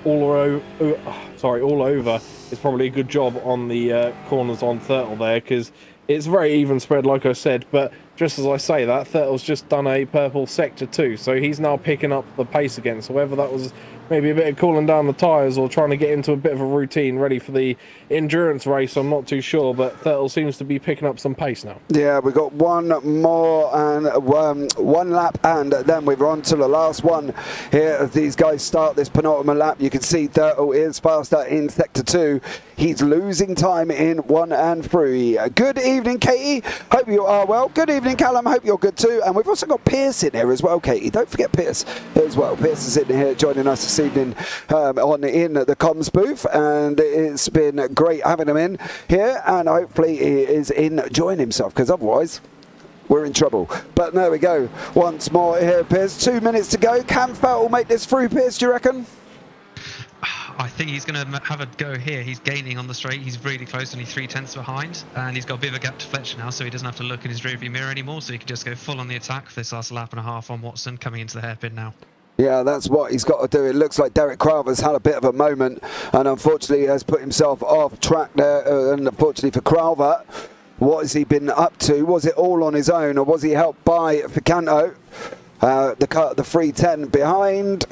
all over is probably a good job on the corners on Thurtle there, because it's very even spread, like I said. But just as I say that, Vettel's just done a purple sector 2, so he's now picking up the pace again. So whether that was maybe a bit of cooling down the tyres or trying to get into a bit of a routine ready for the endurance race, I'm not too sure, but Vettel seems to be picking up some pace now. Yeah, we've got one more and one lap, and then we're on to the last one here as these guys start this penultimate lap. You can see Vettel is faster in sector 2. He's losing time in 1 and 3. Good evening, Katie. Hope you are well. Good evening, Callum. Hope you're good too. And we've also got Piers in here as well, Katie. Don't forget Piers as well. Piers is in here joining us this evening in the comms booth, and it's been great having him in here, and hopefully he is enjoying himself, because otherwise we're in trouble. But there we go. Once more here, Piers. 2 minutes to go. Can Vettel make this through, Piers, do you reckon? I think he's going to have a go here. He's gaining on the straight. He's really close, only 3/10 behind. And he's got a bit of a gap to Fletcher now, so he doesn't have to look in his rearview mirror anymore. So he can just go full on the attack for this last lap and a half on Watson, coming into the hairpin now. Yeah, that's what he's got to do. It looks like Derek Crowther's had a bit of a moment and unfortunately has put himself off track there. And unfortunately for Crowther, what has he been up to? Was it all on his own, or was he helped by Ficanto? The 310 behind.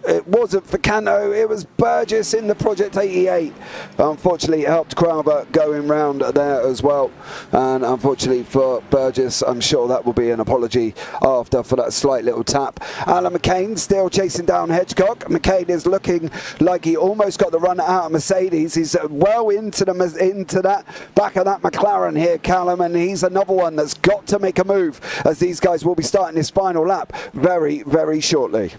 It wasn't Ficanto, it was Burgess in the Project 88. Unfortunately, it helped Crowther going round there as well. And unfortunately for Burgess, I'm sure that will be an apology after for that slight little tap. Alan McCain still chasing down Hedgecock. McCain is looking like he almost got the run out of Mercedes. He's well into that back of that McLaren here, Callum, and he's another one that's got to make a move, as these guys will be starting this final lap very, very shortly.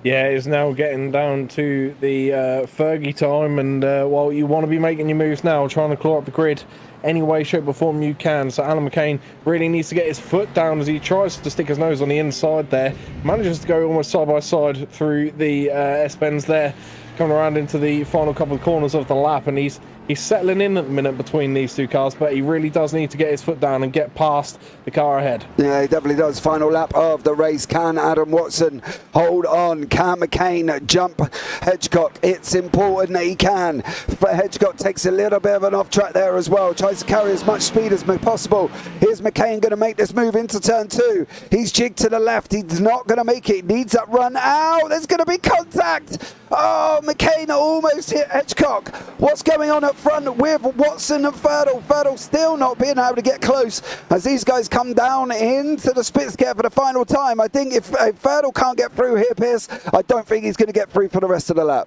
Yeah, it's now getting down to the Fergie time, and while you want to be making your moves now, trying to claw up the grid any way, shape or form you can. So Alan McCain really needs to get his foot down as he tries to stick his nose on the inside there. Manages to go almost side by side through the S-bends there, coming around into the final couple of corners of the lap, and he's settling in at the minute between these two cars, but he really does need to get his foot down and get past the car ahead. Yeah, he definitely does. Final lap of the race. Can Adam Watson hold on? Can McCain jump Hedgecock? It's important that he can. But Hedgecock takes a little bit of an off track there as well. Tries to carry as much speed as possible. Here's McCain going to make this move into turn 2. He's jigged to the left. He's not going to make it. He needs that run out. There's going to be contact. Oh, McCain almost hit Hedgecock. What's going on up front with Watson and Vettel? Vettel still not being able to get close as these guys come down into the spit scare for the final time. I think if Vettel can't get through here, Piers, I don't think he's going to get through for the rest of the lap.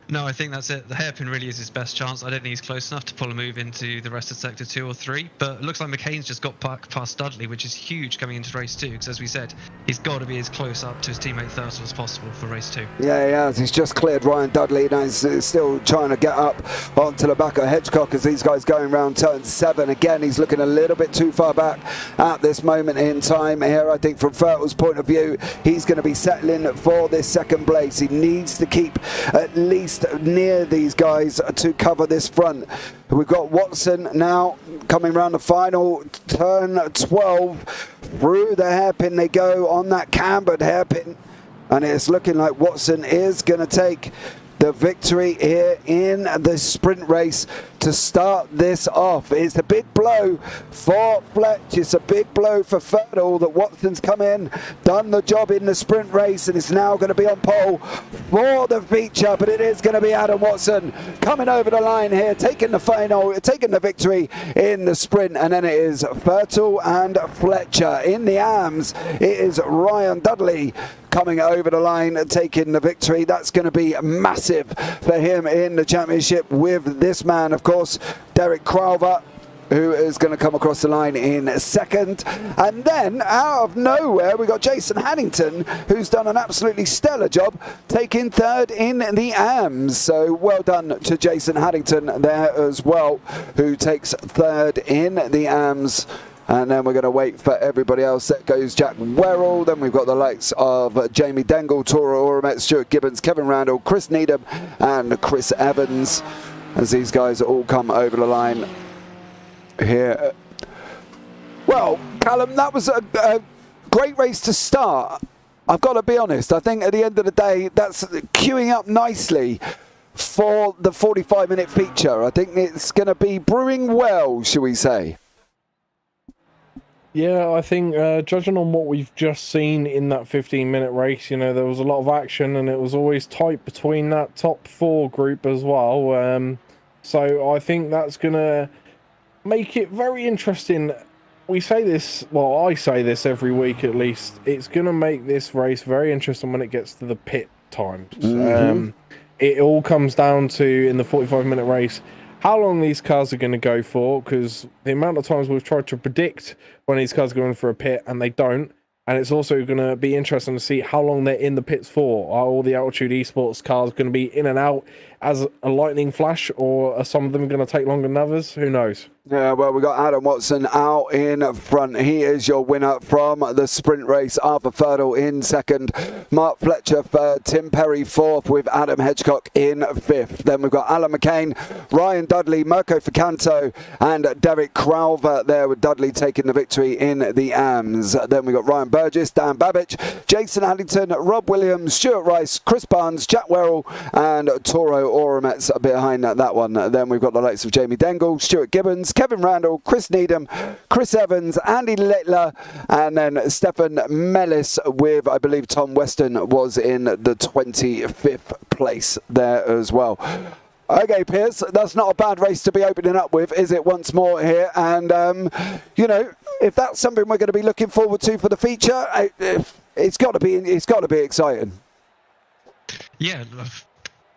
No, I think that's it. The hairpin really is his best chance. I don't think he's close enough to pull a move into the rest of sector 2 or 3, but it looks like McCain's just got past Dudley, which is huge coming into race 2, because as we said, he's got to be as close up to his teammate Thurston as possible for race 2. Yeah, he has. He's just cleared Ryan Dudley. Now he's still trying to get up onto the back of Hedgecock as these guys going round turn 7. Again, he's looking a little bit too far back at this moment in time here. I think from Vettel's point of view, he's going to be settling for this second place. He needs to keep at least near these guys to cover this front. We've got Watson now coming round the final turn 12. Through the hairpin they go on that cambered hairpin, and it's looking like Watson is going to take the victory here in the sprint race to start this off. It's a big blow for Fletch. It's a big blow for Vettel that Watson's come in, done the job in the sprint race, and is now going to be on pole for the feature. But it is going to be Adam Watson coming over the line here, taking the victory in the sprint. And then it is Vettel and Fletcher in the AMS. It is Ryan Dudley coming over the line, taking the victory. That's going to be massive for him in the championship, with this man, of course, Derek Crowther, who is going to come across the line in second. And then, out of nowhere, we got Jason Haddington, who's done an absolutely stellar job, taking third in the AMS. So well done to Jason Haddington there as well, who takes third in the AMS. And then we're going to wait for everybody else. That goes Jack Werrell. Then we've got the likes of Jamie Dengle, Tora Oramet, Stuart Gibbons, Kevin Randall, Chris Needham, and Chris Evans, as these guys all come over the line here. Well, Callum, that was a great race to start. I've got to be honest. I think at the end of the day, that's queuing up nicely for the 45-minute feature. I think it's going to be brewing well, shall we say. Yeah, I think judging on what we've just seen in that 15-minute race, you know, there was a lot of action and it was always tight between that top 4 group as well. So I think that's going to make it very interesting. We say this, well, I say this every week at least. It's going to make this race very interesting when it gets to the pit times. It all comes down to, in the 45-minute race, how long these cars are going to go for, because the amount of times we've tried to predict when these cars are going for a pit and they don't. And it's also going to be interesting to see how long they're in the pits for. Are all the Altitude Esports cars going to be in and out as a lightning flash, or are some of them going to take longer than others? Who knows? Yeah, well, we got Adam Watson out in front. He is your winner from the sprint race. Arthur Ferdle in second. Mark Fletcher third. Tim Perry fourth, with Adam Hedgecock in fifth. Then we've got Alan McCain, Ryan Dudley, Mirko Ficanto, and Derek Crowther there, with Dudley taking the victory in the AMS. Then we've got Ryan Burgess, Dan Babbage, Jason Addington, Rob Williams, Stuart Rice, Chris Barnes, Jack Werrell, and Toro Oromets behind that one. Then we've got the likes of Jamie Dengle, Stuart Gibbons, Kevin Randall, Chris Needham, Chris Evans, Andy Littler, and then Stefan Mellis with, I believe, Tom Weston was in the 25th place there as well. Okay, Piers, that's not a bad race to be opening up with, is it, once more here? And, you know, if that's something we're going to be looking forward to for the feature, it's got to be exciting. Yeah,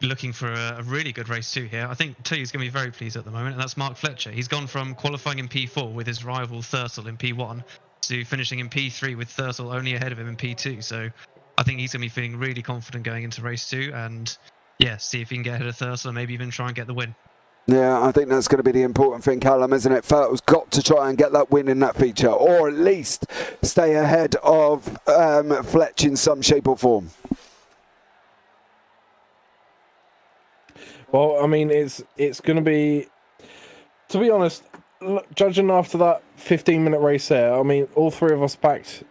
looking for a really good race too here. I think T's going to be very pleased at the moment, and that's Mark Fletcher. He's gone from qualifying in P4 with his rival Thurtle in P1 to finishing in P3 with Thurtle only ahead of him in P2. So I think he's going to be feeling really confident going into race 2, and yeah, see if he can get ahead of Thurtle and maybe even try and get the win. Yeah, I think that's going to be the important thing, Callum, isn't it? Thurtle's got to try and get that win in that feature, or at least stay ahead of Fletch in some shape or form. Well, I mean, it's going to be, to be honest, judging after that 15-minute race there, I mean, all three of us backed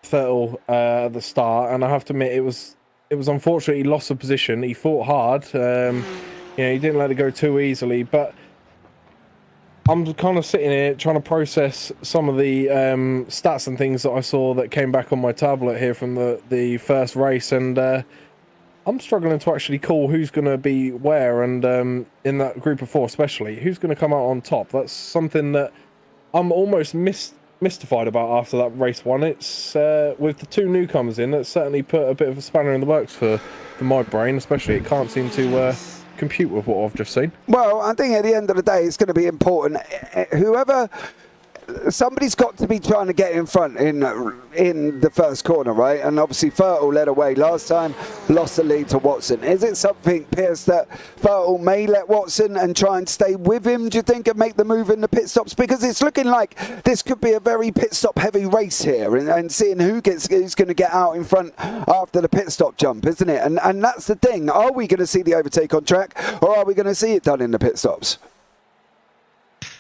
Thurtle at the start, and I have to admit, it was unfortunate he lost the position. He fought hard. He didn't let it go too easily, but I'm kind of sitting here trying to process some of the stats and things that I saw that came back on my tablet here from the first race, and I'm struggling to actually call who's going to be where, and in that group of 4 especially, who's going to come out on top. That's something that I'm almost mystified about after that race 1. It's with the 2 newcomers in, it certainly put a bit of a spanner in the works for my brain, especially. It can't seem to compute with what I've just seen. Well, I think at the end of the day, it's going to be important. Somebody's got to be trying to get in front in the first corner, right? And obviously Thurtle led away last time, lost the lead to Watson. Is it something, Piers, that Thurtle may let Watson and try and stay with him, do you think, and make the move in the pit stops? Because it's looking like this could be a very pit stop heavy race here, and seeing who's going to get out in front after the pit stop jump, isn't it? And that's the thing. Are we going to see the overtake on track, or are we going to see it done in the pit stops?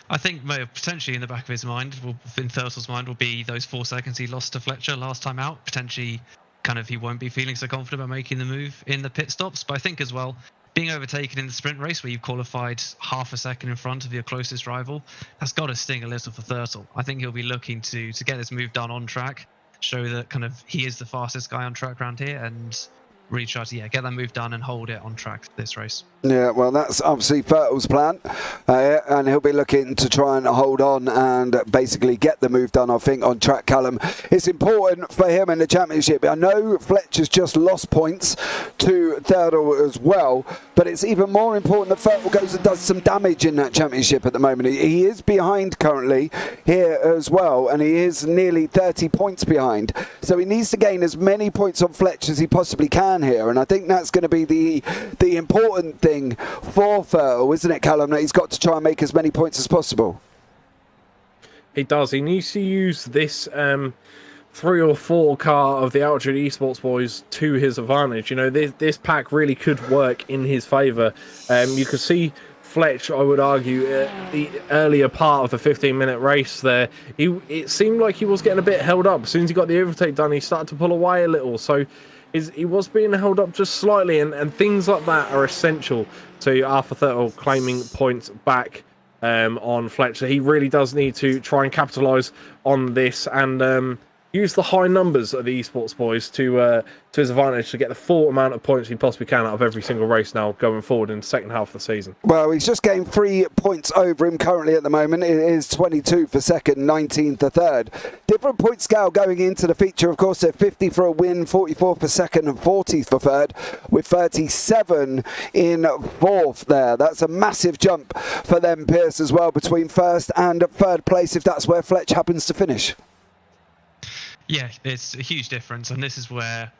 I think potentially in the back of his mind, in Thurtle's mind, will be those 4 seconds he lost to Fletcher last time out. Potentially, kind of, he won't be feeling so confident about making the move in the pit stops. But I think as well, being overtaken in the sprint race where you've qualified half a second in front of your closest rival, that's got to sting a little for Thurtle. I think he'll be looking to get this move done on track, show that kind of he is the fastest guy on track around here, and really try to get that move done and hold it on track this race. Yeah, well, that's obviously Thurtle's plan, and he'll be looking to try and hold on and basically get the move done, I think, on track, Callum. It's important for him in the championship. I know Fletcher's just lost points to Thurtle as well, but it's even more important that Thurtle goes and does some damage in that championship at the moment. He is behind currently here as well, and he is nearly 30 points behind. So he needs to gain as many points on Fletcher as he possibly can here, and I think that's going to be the important thing for Thurtle, isn't it, Callum, that he's got to try and make as many points as possible. He does. He needs to use this 3 or 4 car of the Altitude Esports boys to his advantage. You know, this pack really could work in his favour. You could see Fletch, I would argue, the earlier part of the 15-minute race there, it seemed like he was getting a bit held up. As soon as he got the overtake done, he started to pull away a little. So he was being held up just slightly, and things like that are essential to Arthur Thurtle claiming points back on Fletcher. He really does need to try and capitalise on this and use the high numbers of the esports boys to his advantage to get the full amount of points he possibly can out of every single race now going forward in the second half of the season. Well, he's just gained 3 points over him currently at the moment. It is 22 for second, 19 for third. Different point scale going into the feature. Of course, they're 50 for a win, 44 for second and 40 for third, with 37 in fourth there. That's a massive jump for them, Piers, as well, between first and third place, if that's where Fletch happens to finish. Yeah, it's a huge difference, and this is where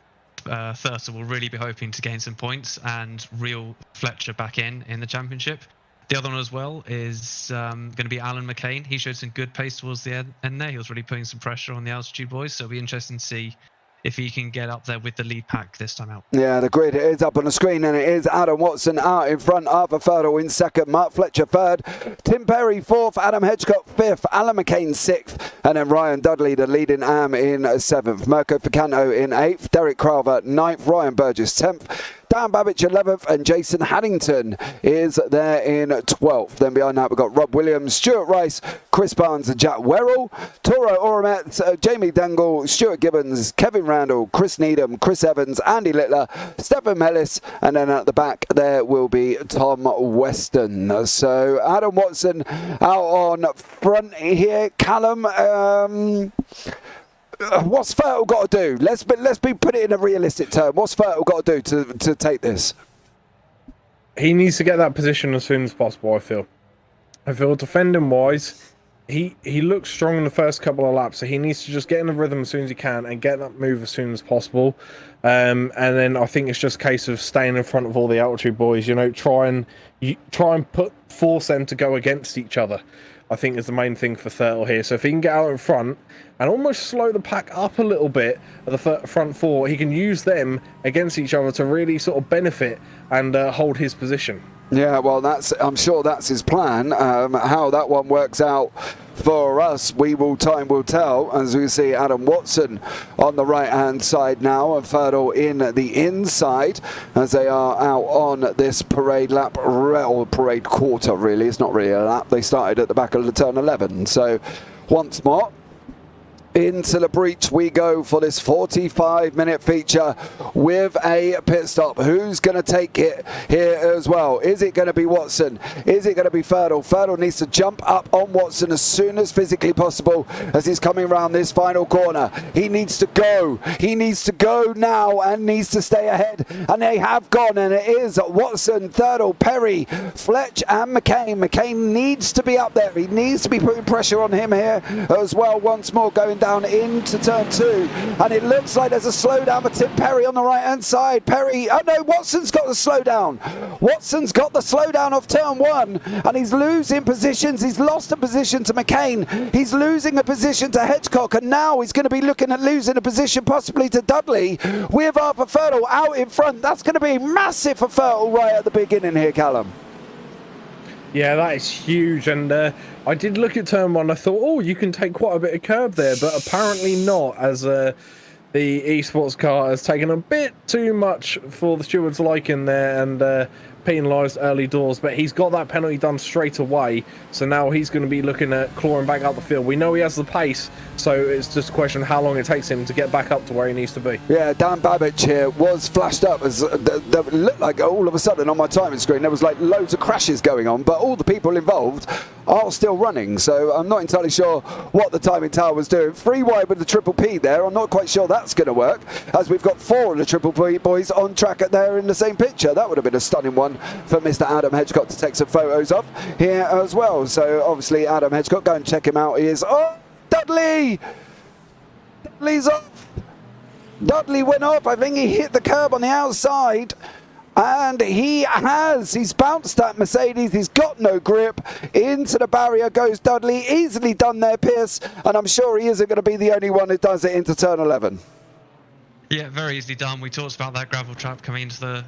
Thurston will really be hoping to gain some points and reel Fletcher back in the championship. The other one as well is going to be Alan McCain. He showed some good pace towards the end there. He was really putting some pressure on the altitude boys, so it'll be interesting to see if he can get up there with the lead pack this time out. Yeah, the grid is up on the screen, and it is Adam Watson out in front, Arthur Ferdle in second, Mark Fletcher third, Tim Perry fourth, Adam Hedgecock fifth, Alan McCain sixth, and then Ryan Dudley, the leading AM, in seventh, Mirko Ficanto in eighth, Derek Crowther ninth, Ryan Burgess 10th, Dan Babbage 11th, and Jason Haddington is there in 12th. Then behind that we've got Rob Williams, Stuart Rice, Chris Barnes and Jack Werrell, Toro Oramet, Jamie Dangle, Stuart Gibbons, Kevin Randall, Chris Needham, Chris Evans, Andy Littler, Stephen Mellis, and then at the back there will be Tom Weston. So Adam Watson out on front here. Callum, what's Ferdle got to do? Let's put it in a realistic term. What's Ferdle got to do to take this? He needs to get that position as soon as possible, I feel. Defending wise, he looks strong in the first couple of laps, so he needs to just get in the rhythm as soon as he can and get that move as soon as possible. And then I think it's just a case of staying in front of all the altitude boys, try and force them to go against each other, I think is the main thing for Thurtle here. So if he can get out in front and almost slow the pack up a little bit at the front four, he can use them against each other to really sort of benefit and hold his position. Yeah, well, I'm sure that's his plan. How that one works out for us, time will tell, as we see Adam Watson on the right-hand side now and Ferdle in the inside as they are out on this parade lap, or parade quarter really. It's not really a lap. They started at the back of the turn 11. So once more, into the breach we go for this 45-minute feature with a pit stop. Who's going to take it here as well? Is it going to be Watson? Is it going to be Ferdle? Ferdle needs to jump up on Watson as soon as physically possible as he's coming around this final corner. He needs to go. He needs to go now and needs to stay ahead. And they have gone, and it is Watson, Ferdle, Perry, Fletch and McCain. McCain needs to be up there. He needs to be putting pressure on him here as well. Once more going down into turn 2, and it looks like there's a slowdown for Tim Perry on the right hand side. Perry, oh no, Watson's got the slowdown. Watson's got the slowdown off turn 1, and he's losing positions. He's lost a position to McCain. He's losing a position to Hedgecock, and now he's going to be looking at losing a position possibly to Dudley with Arthur Ferdle out in front. That's going to be massive for Ferdle right at the beginning here, Callum. Yeah, that is huge, and I did look at turn 1. I thought, oh, you can take quite a bit of curb there, but apparently not, as the esports car has taken a bit too much for the steward's liking there and penalised early doors. But he's got that penalty done straight away, so now he's going to be looking at clawing back up the field. We know he has the pace, so it's just a question of how long it takes him to get back up to where he needs to be. Yeah, Dan Babbage here was flashed up as it looked like all of a sudden on my timing screen there was like loads of crashes going on, but all the people involved are still running, so I'm not entirely sure what the timing tower was doing. 3 wide with the Triple P there. I'm not quite sure that's going to work, as we've got 4 of the Triple P boys on track there in the same picture. That would have been a stunning one for Mr. Adam Hedgecock to take some photos of here as well. So obviously Adam Hedgecock, go and check him out. He is, oh, Dudley! Dudley's off! Dudley went off. I think he hit the curb on the outside. And he's bounced that Mercedes. He's got no grip. Into the barrier goes Dudley. Easily done there, Piers. And I'm sure he isn't going to be the only one who does it into turn 11. Yeah, very easily done. We talked about that gravel trap coming into the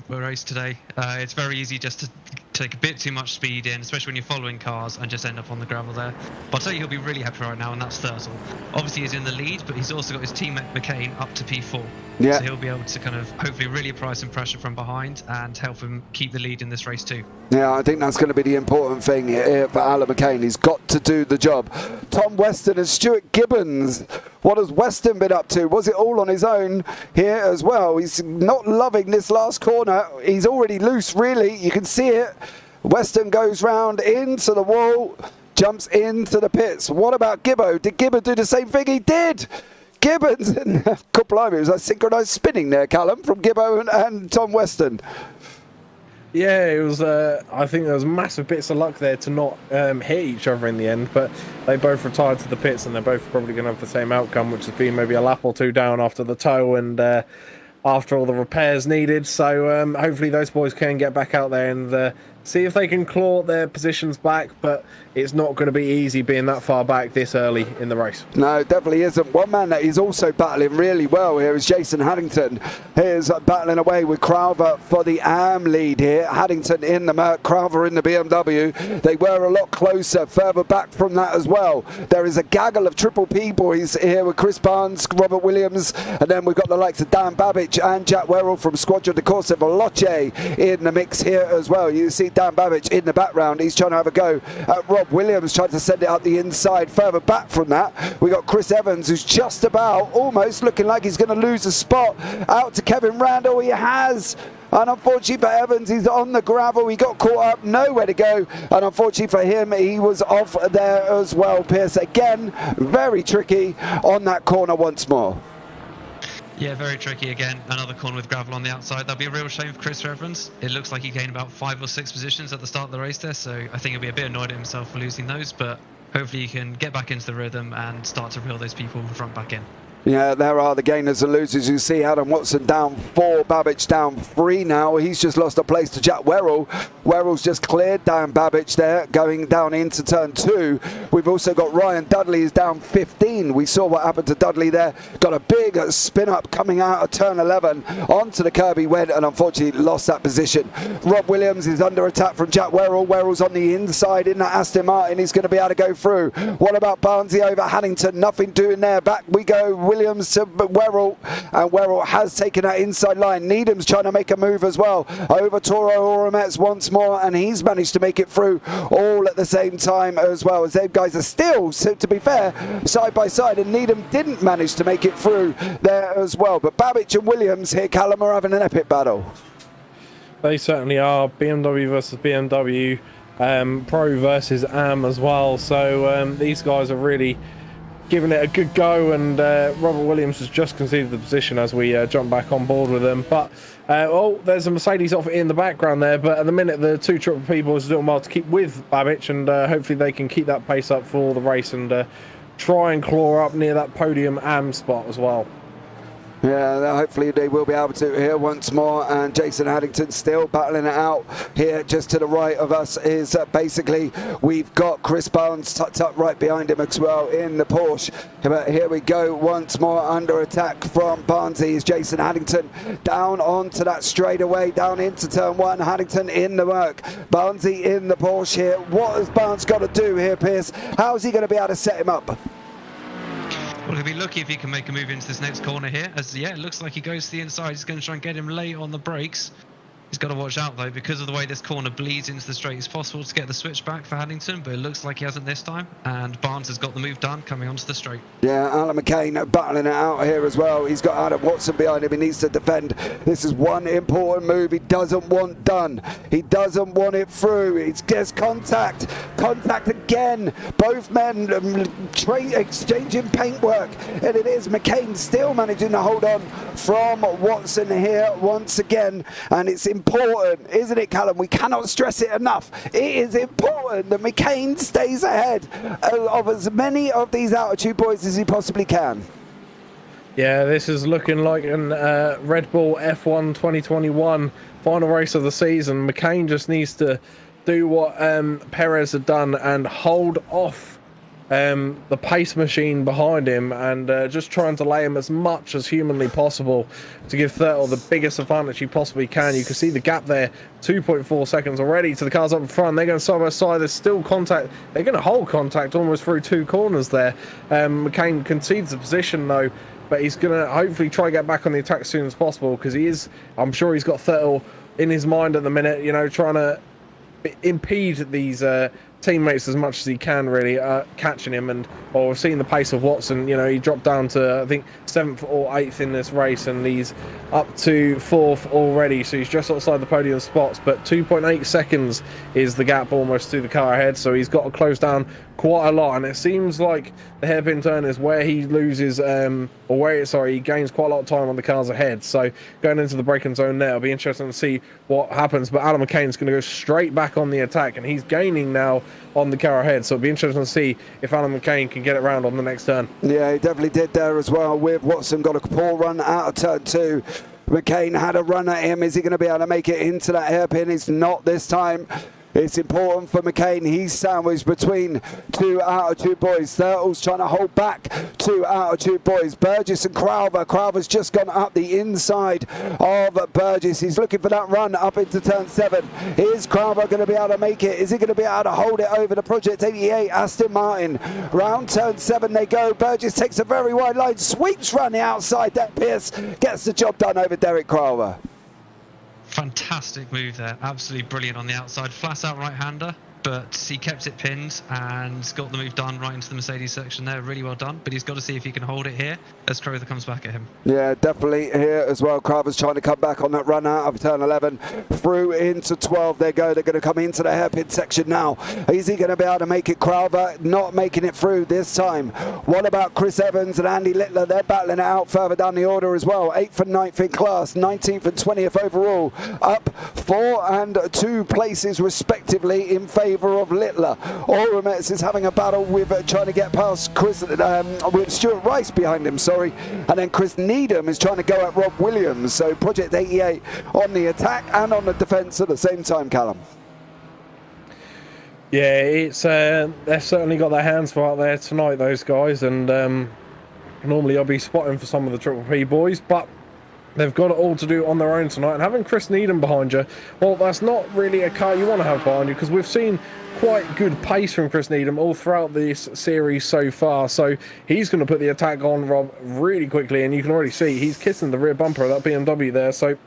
race today. It's very easy just to take a bit too much speed in, especially when you're following cars, and just end up on the gravel there. But I'll tell you, he'll be really happy right now, and that's Thurtle. Obviously, he's in the lead, but he's also got his teammate McCain up to P4. Yeah. So he'll be able to kind of hopefully really apply some pressure from behind and help him keep the lead in this race too. Yeah, I think that's going to be the important thing here for Alan McCain. He's got to do the job. Tom Weston and Stuart Gibbons. What has Weston been up to? Was it all on his own here as well? He's not loving this last corner. He's already loose, really. You can see it. Weston goes round into the wall, jumps into the pits. What about Gibbo? Did Gibbo do the same thing? He did. Gibbons and blimey, it was like synchronised spinning there, Callum, from Gibbo and Tom Weston. Yeah, it was. I think there was massive bits of luck there to not hit each other in the end, but they both retired to the pits, and they're both probably going to have the same outcome, which has been maybe a lap or two down after the tow and after all the repairs needed. So hopefully those boys can get back out there and see if they can claw their positions back, but it's not going to be easy being that far back this early in the race. No, it definitely isn't. One man that is also battling really well here is Jason Haddington. He is battling away with Crowther for the AM lead here. Haddington in the Merc, Crowther in the BMW. They were a lot closer further back from that as well. There is a gaggle of Triple P boys here with Chris Barnes, Robert Williams, and then we've got the likes of Dan Babbage and Jack Werrell from Squadron de Corsa Veloce in the mix here as well. You see Dan Babbage in the background. He's trying to have a go at Rob Williams, trying to send it up the inside. Further back from that, we got Chris Evans, who's just about, almost looking like he's going to lose a spot. Out to Kevin Randall. He has. And unfortunately for Evans, he's on the gravel. He got caught up, nowhere to go. And unfortunately for him, he was off there as well. Piers, again, very tricky on that corner once more. Yeah, very tricky again. Another corner with gravel on the outside. That'll be a real shame for Chris Evans. It looks like he gained about 5 or 6 positions at the start of the race there, so I think he'll be a bit annoyed at himself for losing those, but hopefully he can get back into the rhythm and start to reel those people in front back in. Yeah, there are the gainers and losers. You see Adam Watson down 4, Babbage down 3 now. He's just lost a place to Jack Werrell. Werrell's just cleared down Babbage there, going down into turn 2. We've also got Ryan Dudley is down 15. We saw what happened to Dudley there. Got a big spin up coming out of turn 11. Onto the curb he went and unfortunately lost that position. Rob Williams is under attack from Jack Werrell. Werrell's on the inside in that Aston Martin. He's going to be able to go through. What about Barnesy over Haddington? Nothing doing there. Back we go. Williams to Werrell, and Werrell has taken that inside line. Needham's trying to make a move as well over Toro Oromets once more, and he's managed to make it through all at the same time as well, as those guys are still, to be fair, side by side, and Needham didn't manage to make it through there as well. But Babbage and Williams here, Callum, are having an epic battle. They certainly are. BMW versus BMW, Pro versus AM as well, so these guys are really giving it a good go, and Robert Williams has just conceded the position as we jump back on board with them. But there's a Mercedes off in the background there, but at the minute the 2 Triple P boys are doing well to keep with Babbage, and hopefully they can keep that pace up for the race and try and claw up near that podium AM spot as well. Yeah, hopefully they will be able to here once more, and Jason Haddington still battling it out here. Just to the right of us is basically we've got Chris Barnes tucked up right behind him as well in the Porsche. But here we go once more under attack from Barnesy is Jason Haddington down onto that straightaway down into turn 1. Haddington in the Merc, Barnesy in the Porsche here. What has Barnes got to do here, Piers? How's he going to be able to set him up? Well, he'll be lucky if he can make a move into this next corner here, as yeah, it looks like he goes to the inside. He's going to try and get him late on the brakes. He's got to watch out though, because of the way this corner bleeds into the straight. It's possible to get the switch back for Haddington, but it looks like he hasn't this time, and Barnes has got the move done coming onto the straight. Yeah, Alan McCain battling it out here as well. He's got Adam Watson behind him. He needs to defend. This is one important move he doesn't want done. He doesn't want it through. It's just contact again. Both men exchanging paintwork, and it is McCain still managing to hold on from Watson here once again, and it's important, isn't it, Callum? We cannot stress it enough. It is important that McCain stays ahead of as many of these altitude boys as he possibly can. Yeah, this is looking like an Red Bull F1 2021 final race of the season. McCain just needs to do what Perez had done and hold off the pace machine behind him and just trying to lay him as much as humanly possible to give Thurtle the biggest advantage he possibly can. You can see the gap there, 2.4 seconds already to the cars up in front. They're going side by side. There's still contact. They're going to hold contact almost through 2 corners there. McCain concedes the position though, but he's going to hopefully try to get back on the attack as soon as possible, because he is, I'm sure he's got Thurtle in his mind at the minute, you know, trying to impede these teammates as much as he can, really, catching him. And we've seen the pace of Watson. You know, he dropped down to, I think, 7th or 8th in this race, and he's up to 4th already, so he's just outside the podium spots. But 2.8 seconds is the gap almost to the car ahead, so he's got to close down quite a lot. And it seems like the hairpin turn is where he loses, he gains quite a lot of time on the cars ahead. So going into the braking zone there, it'll be interesting to see what happens. But Adam McCain's going to go straight back on the attack, and he's gaining now on the car ahead, so it'll be interesting to see if Alan McCain can get it round on the next turn. Yeah, he definitely did there as well, with Watson got a poor run out of turn 2. McCain had a run at him. Is he going to be able to make it into that hairpin? He's not this time. It's important for McCain. He's sandwiched between 2 altitude boys. Thurtle's trying to hold back 2 altitude boys. Burgess and Crowther. Crowther's just gone up the inside of Burgess. He's looking for that run up into turn 7. Is Crowther going to be able to make it? Is he going to be able to hold it over the Project 88 Aston Martin? Round turn 7 they go. Burgess takes a very wide line, sweeps round the outside. That Piers gets the job done over Derek Crowther. Fantastic move there, absolutely brilliant on the outside, flat out right-hander, but he kept it pinned and got the move done right into the Mercedes section there. Really well done, but he's got to see if he can hold it here as Crowther comes back at him. Yeah, definitely here as well. Crowther's trying to come back on that run out of turn 11 through into 12. They go. They're going to come into the hairpin section now. Is he going to be able to make it? Crowther not making it through this time. What about Chris Evans and Andy Littler? They're battling it out further down the order as well. 8th and 9th in class, 19th and 20th overall. Up 4 and 2 places respectively in favour of Littler. Oromets is having a battle with trying to get past Chris with Stuart Rice behind him, and then Chris Needham is trying to go at Rob Williams. So Project 88 on the attack and on the defence at the same time, Callum. Yeah, it's they've certainly got their hands full out there tonight, those guys, and normally I'll be spotting for some of the Triple P boys, but they've got it all to do on their own tonight. And having Chris Needham behind you, well, that's not really a car you want to have behind you, because we've seen quite good pace from Chris Needham all throughout this series so far. So he's going to put the attack on Rob really quickly, and you can already see he's kissing the rear bumper of that BMW there. So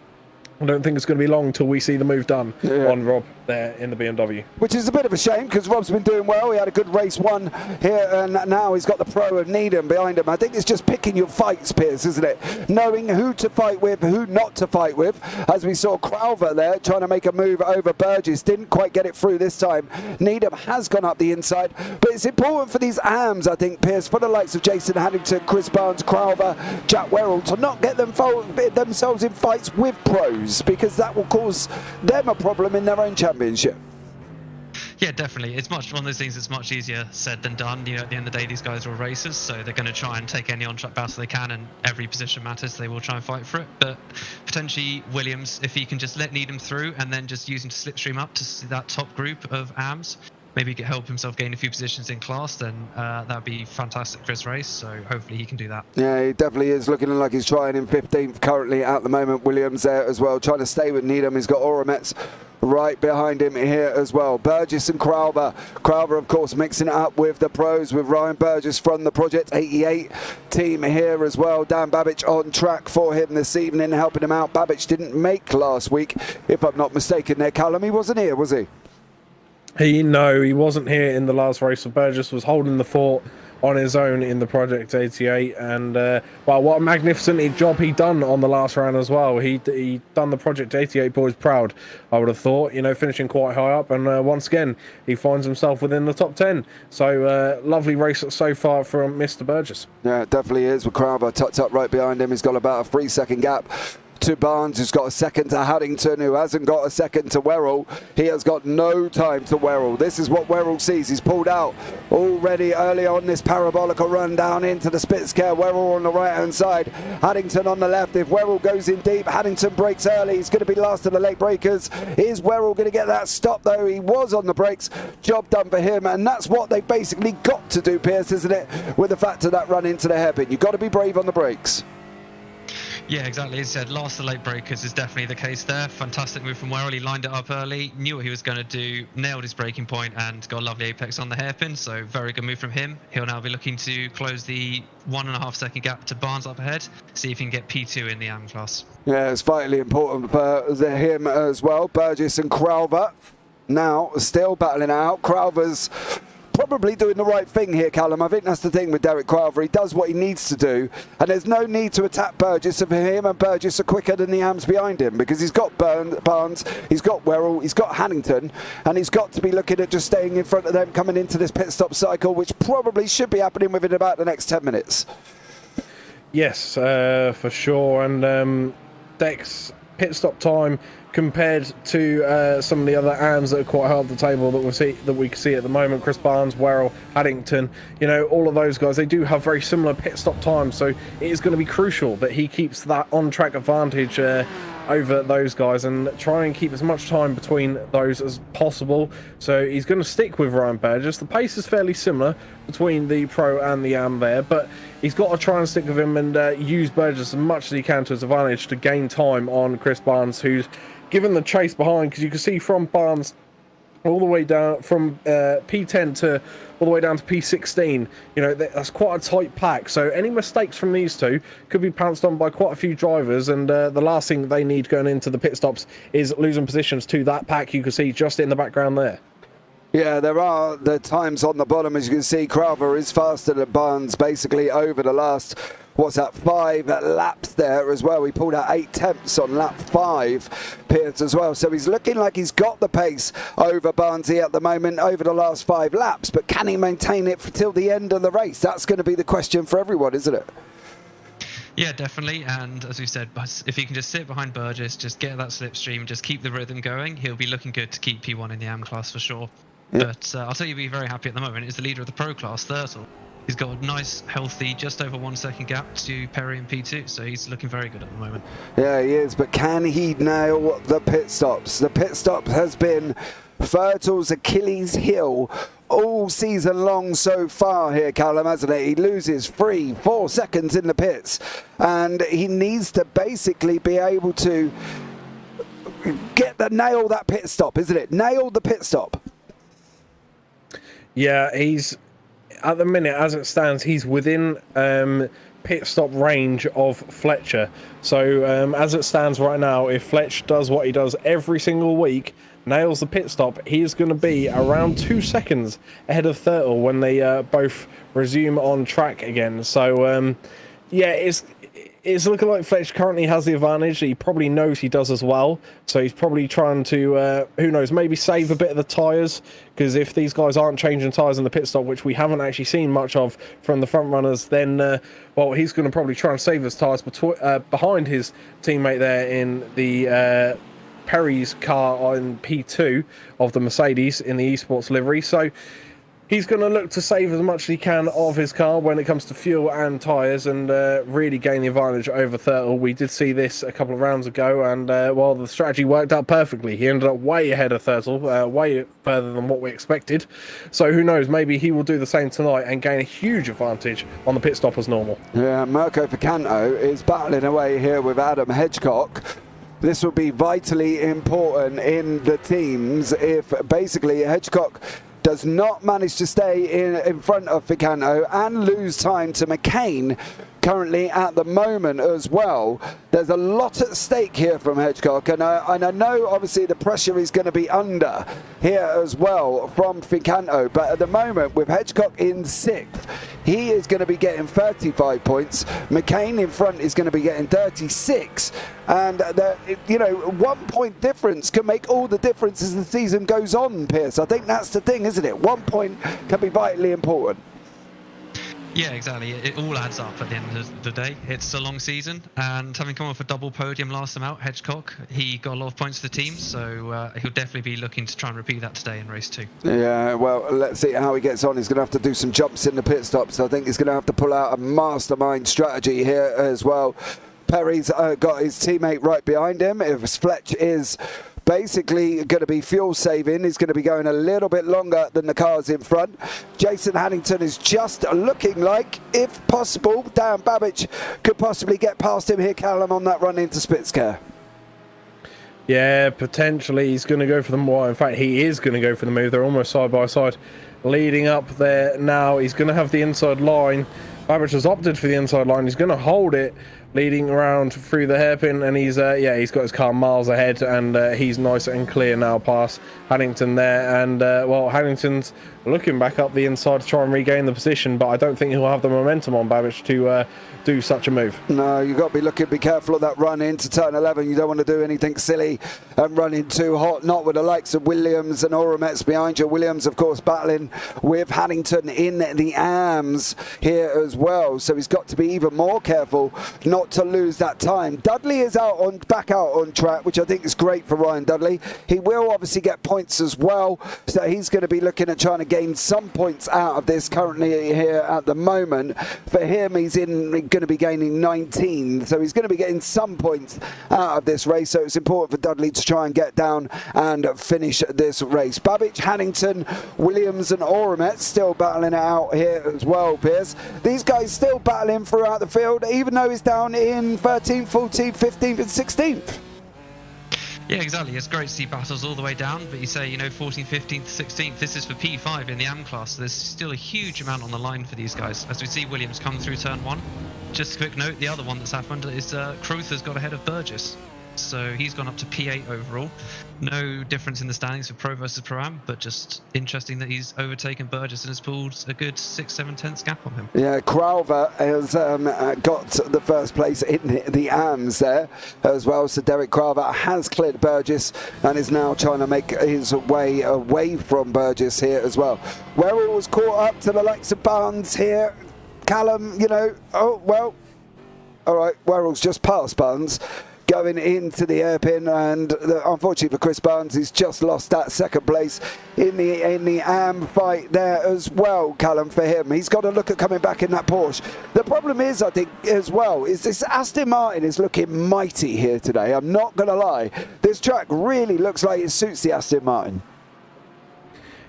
I don't think it's going to be long till we see the move done on Rob there in the BMW. Which is a bit of a shame, because Rob's been doing well. He had a good race 1 here, and now he's got the pro of Needham behind him. I think it's just picking your fights, Piers, isn't it? Knowing who to fight with, who not to fight with. As we saw Crowther there trying to make a move over Burgess. Didn't quite get it through this time. Needham has gone up the inside, but it's important for these AMs, I think, Piers, for the likes of Jason Haddington, Chris Barnes, Crowther, Jack Werrell, to not get themselves in fights with pros, because that will cause them a problem in their own championship. Yeah, definitely. It's one of those things that's much easier said than done. You know, at the end of the day, these guys are all racers, so they're going to try and take any on-track battle they can, and every position matters. They will try and fight for it. But potentially Williams, if he can just let Needham through and then just use him to slipstream up to see that top group of AMs, maybe he could help himself gain a few positions in class, then that would be fantastic for his race. So hopefully he can do that. Yeah, he definitely is looking like he's trying in 15th currently at the moment. Williams there as well, trying to stay with Needham. He's got Oromets right behind him here as well. Burgess and Crowther. Crowther, of course, mixing it up with the pros, with Ryan Burgess from the Project 88 team here as well. Dan Babbage on track for him this evening, helping him out. Babbage didn't make last week, if I'm not mistaken there, Callum. He wasn't here, was he? No, he wasn't here in the last race. So Burgess was holding the fort on his own in the Project 88, and well, what a magnificent job he done on the last round as well. He done the Project 88 boys proud, I would have thought, you know, finishing quite high up, and once again he finds himself within the top 10. So lovely race so far from Mr. Burgess. Yeah, it definitely is, with Crowther tucked up right behind him. He's got about a 3-second gap to Barnes, who's got a second to Haddington, who hasn't got a second to Werrell. He has got no time to Werrell. This is what Werrell sees. He's pulled out already early on this parabolical run down into the Spitzker. Werrell on the right-hand side, Haddington on the left. If Werrell goes in deep, Haddington breaks early. He's going to be last of the late breakers. Is Werrell going to get that stop, though? He was on the brakes. Job done for him, and that's what they've basically got to do, Piers, isn't it? With the fact of that run into the hairpin. You've got to be brave on the brakes. Yeah, exactly. As I said, last of the late breakers is definitely the case there. Fantastic move from Werrell. He lined it up early, knew what he was going to do, nailed his braking point, and got a lovely apex on the hairpin. So very good move from him. He'll now be looking to close the 1.5 second gap to Barnes up ahead, see if he can get P2 in the AM class. Yeah, it's vitally important for him as well. Burgess and Crowther now still battling out. Crowther's probably doing the right thing here, Callum. I think that's the thing with Derek Crowther. He does what he needs to do, and there's no need to attack Burgess. For him and Burgess are quicker than the AMs behind him, because he's got Barnes, he's got Werrell, he's got Haddington, and he's got to be looking at just staying in front of them coming into this pit stop cycle, which probably should be happening within about the next 10 minutes. Yes, for sure. And Dex pit stop time compared to some of the other AMs that are quite hard at the table that we can see at the moment, Chris Barnes, Werrell, Haddington, you know, all of those guys, they do have very similar pit stop times, so it is going to be crucial that he keeps that on-track advantage over those guys and try and keep as much time between those as possible. So he's going to stick with Ryan Burgess. The pace is fairly similar between the Pro and the AM there, but he's got to try and stick with him and use Burgess as much as he can to his advantage to gain time on Chris Barnes, who's given the chase behind, because you can see from Barnes all the way down from P10 to all the way down to P16, you know, that's quite a tight pack. So any mistakes from these two could be pounced on by quite a few drivers, and the last thing they need going into the pit stops is losing positions to that pack. You can see just in the background there. Yeah, there are the times on the bottom, as you can see. Crowther is faster than Barnes basically over the last, what's that, 5 laps there as well. He pulled out 8 tenths on lap 5, Piers, as well. So he's looking like he's got the pace over Barnesy at the moment over the last 5 laps, but can he maintain it till the end of the race? That's going to be the question for everyone, isn't it? Yeah, definitely. And as we said, if he can just sit behind Burgess, just get that slipstream, just keep the rhythm going, he'll be looking good to keep P1 in the AM class for sure. Yeah. But I'll tell you, be very happy at the moment. He's the leader of the Pro class, Thurtle. He's got a nice, healthy, just over 1 second gap to Perry and P2, so he's looking very good at the moment. Yeah, he is, but can he nail the pit stops? The pit stop has been Thurtle's Achilles heel all season long so far here, Callum, hasn't it? He loses 3-4 seconds in the pits, and he needs to basically be able to nail that pit stop, isn't it? Nail the pit stop. Yeah, he's, at the minute, as it stands, he's within pit stop range of Fletcher. So as it stands right now, if Fletch does what he does every single week, nails the pit stop, he is going to be around 2 seconds ahead of Thurtle when they both resume on track again. So yeah, it's looking like Fletch currently has the advantage. He probably knows he does as well. So he's probably trying to, who knows, maybe save a bit of the tyres. Because if these guys aren't changing tyres in the pit stop, which we haven't actually seen much of from the front runners, then, well, he's going to probably try and save his tyres behind his teammate there in the Perry's car on P2 of the Mercedes in the esports livery. So he's going to look to save as much as he can of his car when it comes to fuel and tyres and really gain the advantage over Thurtle. We did see this a couple of rounds ago, and well, the strategy worked out perfectly. He ended up way ahead of Thurtle, way further than what we expected. So who knows, maybe he will do the same tonight and gain a huge advantage on the pit stop as normal. Yeah, Mirko Ficanto is battling away here with Adam Hedgecock. This will be vitally important in the teams if basically Hedgecock does not manage to stay in front of Ficanto and lose time to McCain currently at the moment as well. There's a lot at stake here from Hedgecock, and I know obviously the pressure is going to be under here as well from Ficanto, but at the moment with Hedgecock in 6th, he is going to be getting 35 points. McCain in front is going to be getting 36, and you know, 1 point difference can make all the difference as the season goes on, Piers. I think that's the thing, isn't it? 1 point can be vitally important. Yeah, exactly. It all adds up at the end of the day. It's a long season, and having come off a double podium last time out, Hedgecock, he got a lot of points for the team, so he'll definitely be looking to try and repeat that today in race 2. Yeah, well, let's see how he gets on. He's going to have to do some jumps in the pit stops. I think he's going to have to pull out a mastermind strategy here as well. Perry's got his teammate right behind him. If Fletch is basically going to be fuel saving, he's going to be going a little bit longer than the cars in front. Jason Haddington is just looking like, if possible, Dan Babbage could possibly get past him here, Callum, on that run into Spitzker. Yeah, potentially he's going to go for the more. In fact, he is going to go for the move. They're almost side by side, leading up there now. He's going to have the inside line. Babbage has opted for the inside line. He's going to hold it, leading around through the hairpin, and he's he's got his car miles ahead, and he's nice and clear now past Haddington there. And well, Haddington's looking back up the inside to try and regain the position, but I don't think he'll have the momentum on Babbage to do such a move. No, you've got to be careful of that run into turn 11. You don't want to do anything silly and run in too hot, not with the likes of Williams and Oromets behind you. Williams, of course, battling with Haddington in the arms here as well, so he's got to be even more careful not to lose that time. Dudley is back out on track, which I think is great for Ryan Dudley. He will obviously get points as well, so he's going to be looking at trying to gain some points out of this currently here at the moment. For him, he's going to be gaining 19, so he's going to be getting some points out of this race, so it's important for Dudley to try and get down and finish this race. Babbage, Haddington, Williams and Oromets still battling it out here as well, Piers. These guys still battling throughout the field, even though he's down in 13th, 14th, 15th and 16th. Yeah, exactly. It's great to see battles all the way down, but you say, 14th, 15th, 16th, this is for P5 in the AM class, so there's still a huge amount on the line for these guys. As we see Williams come through turn 1. Just a quick note, the other one that's happened is Crowther's got ahead of Burgess. So he's gone up to P8 overall. No difference in the standings for Pro versus Pro-Am, but just interesting that he's overtaken Burgess and has pulled a good 6-7 tenths gap on him. Yeah, Crowther has got the first place in the AMs there as well. So Derek Crowther has cleared Burgess and is now trying to make his way away from Burgess here as well. Werrell was caught up to the likes of Barnes here. Callum, oh, well, all right, Werrell's just past Barnes, going into the hairpin, and unfortunately for Chris Barnes, he's just lost that second place in the AM fight there as well. Callum, for him, he's got to look at coming back in that Porsche. The problem is, I think, as well, is this Aston Martin is looking mighty here today. I'm not going to lie. This track really looks like it suits the Aston Martin.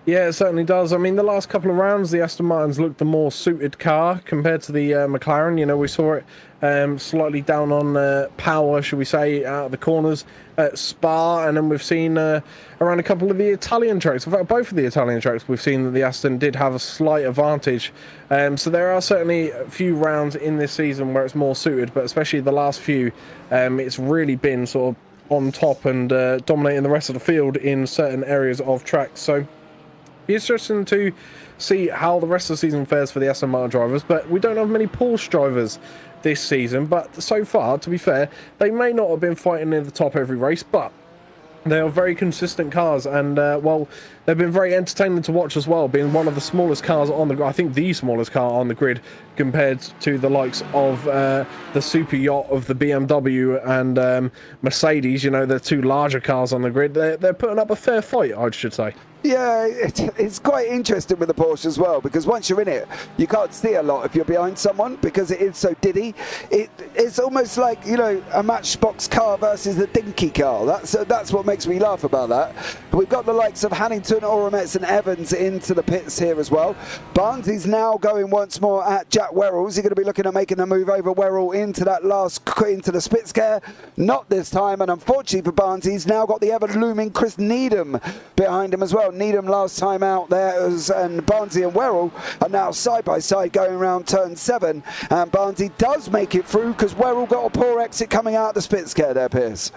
Yeah, it certainly does. I mean, the last couple of rounds, the Aston Martins looked the more suited car compared to the McLaren. We saw it slightly down on power, should we say, out of the corners at Spa, and then we've seen around a couple of the Italian tracks. In fact, both of the Italian tracks, we've seen that the Aston did have a slight advantage. So there are certainly a few rounds in this season where it's more suited, but especially the last few, it's really been sort of on top and dominating the rest of the field in certain areas of tracks. So it's interesting to see how the rest of the season fares for the Aston Martin drivers, but we don't have many Porsche drivers this season. But so far, to be fair, they may not have been fighting near the top every race, but they are very consistent cars, and well, they've been very entertaining to watch as well, being one of the smallest cars on the grid. I think the smallest car on the grid compared to the likes of the super yacht of the BMW and Mercedes. The two larger cars on the grid. They're putting up a fair fight, I should say. Yeah, it's quite interesting with the Porsche as well, because once you're in it, you can't see a lot if you're behind someone, because it is so diddy. It's almost like, a Matchbox car versus a dinky car. That's what makes me laugh about that. We've got the likes of Hannington, Oromets and Evans into the pits here as well. Barnes is now going once more at Jack Werrell. Is he going to be looking at making a move over Werrell into the Spitzker? Not this time, and unfortunately for Barnes, he's now got the ever-looming Chris Needham behind him as well. Needham last time out there, and Barnesy and Werrell are now side by side going around turn 7, and Barnesy does make it through because Werrell got a poor exit coming out of the Spitzker there, Piers.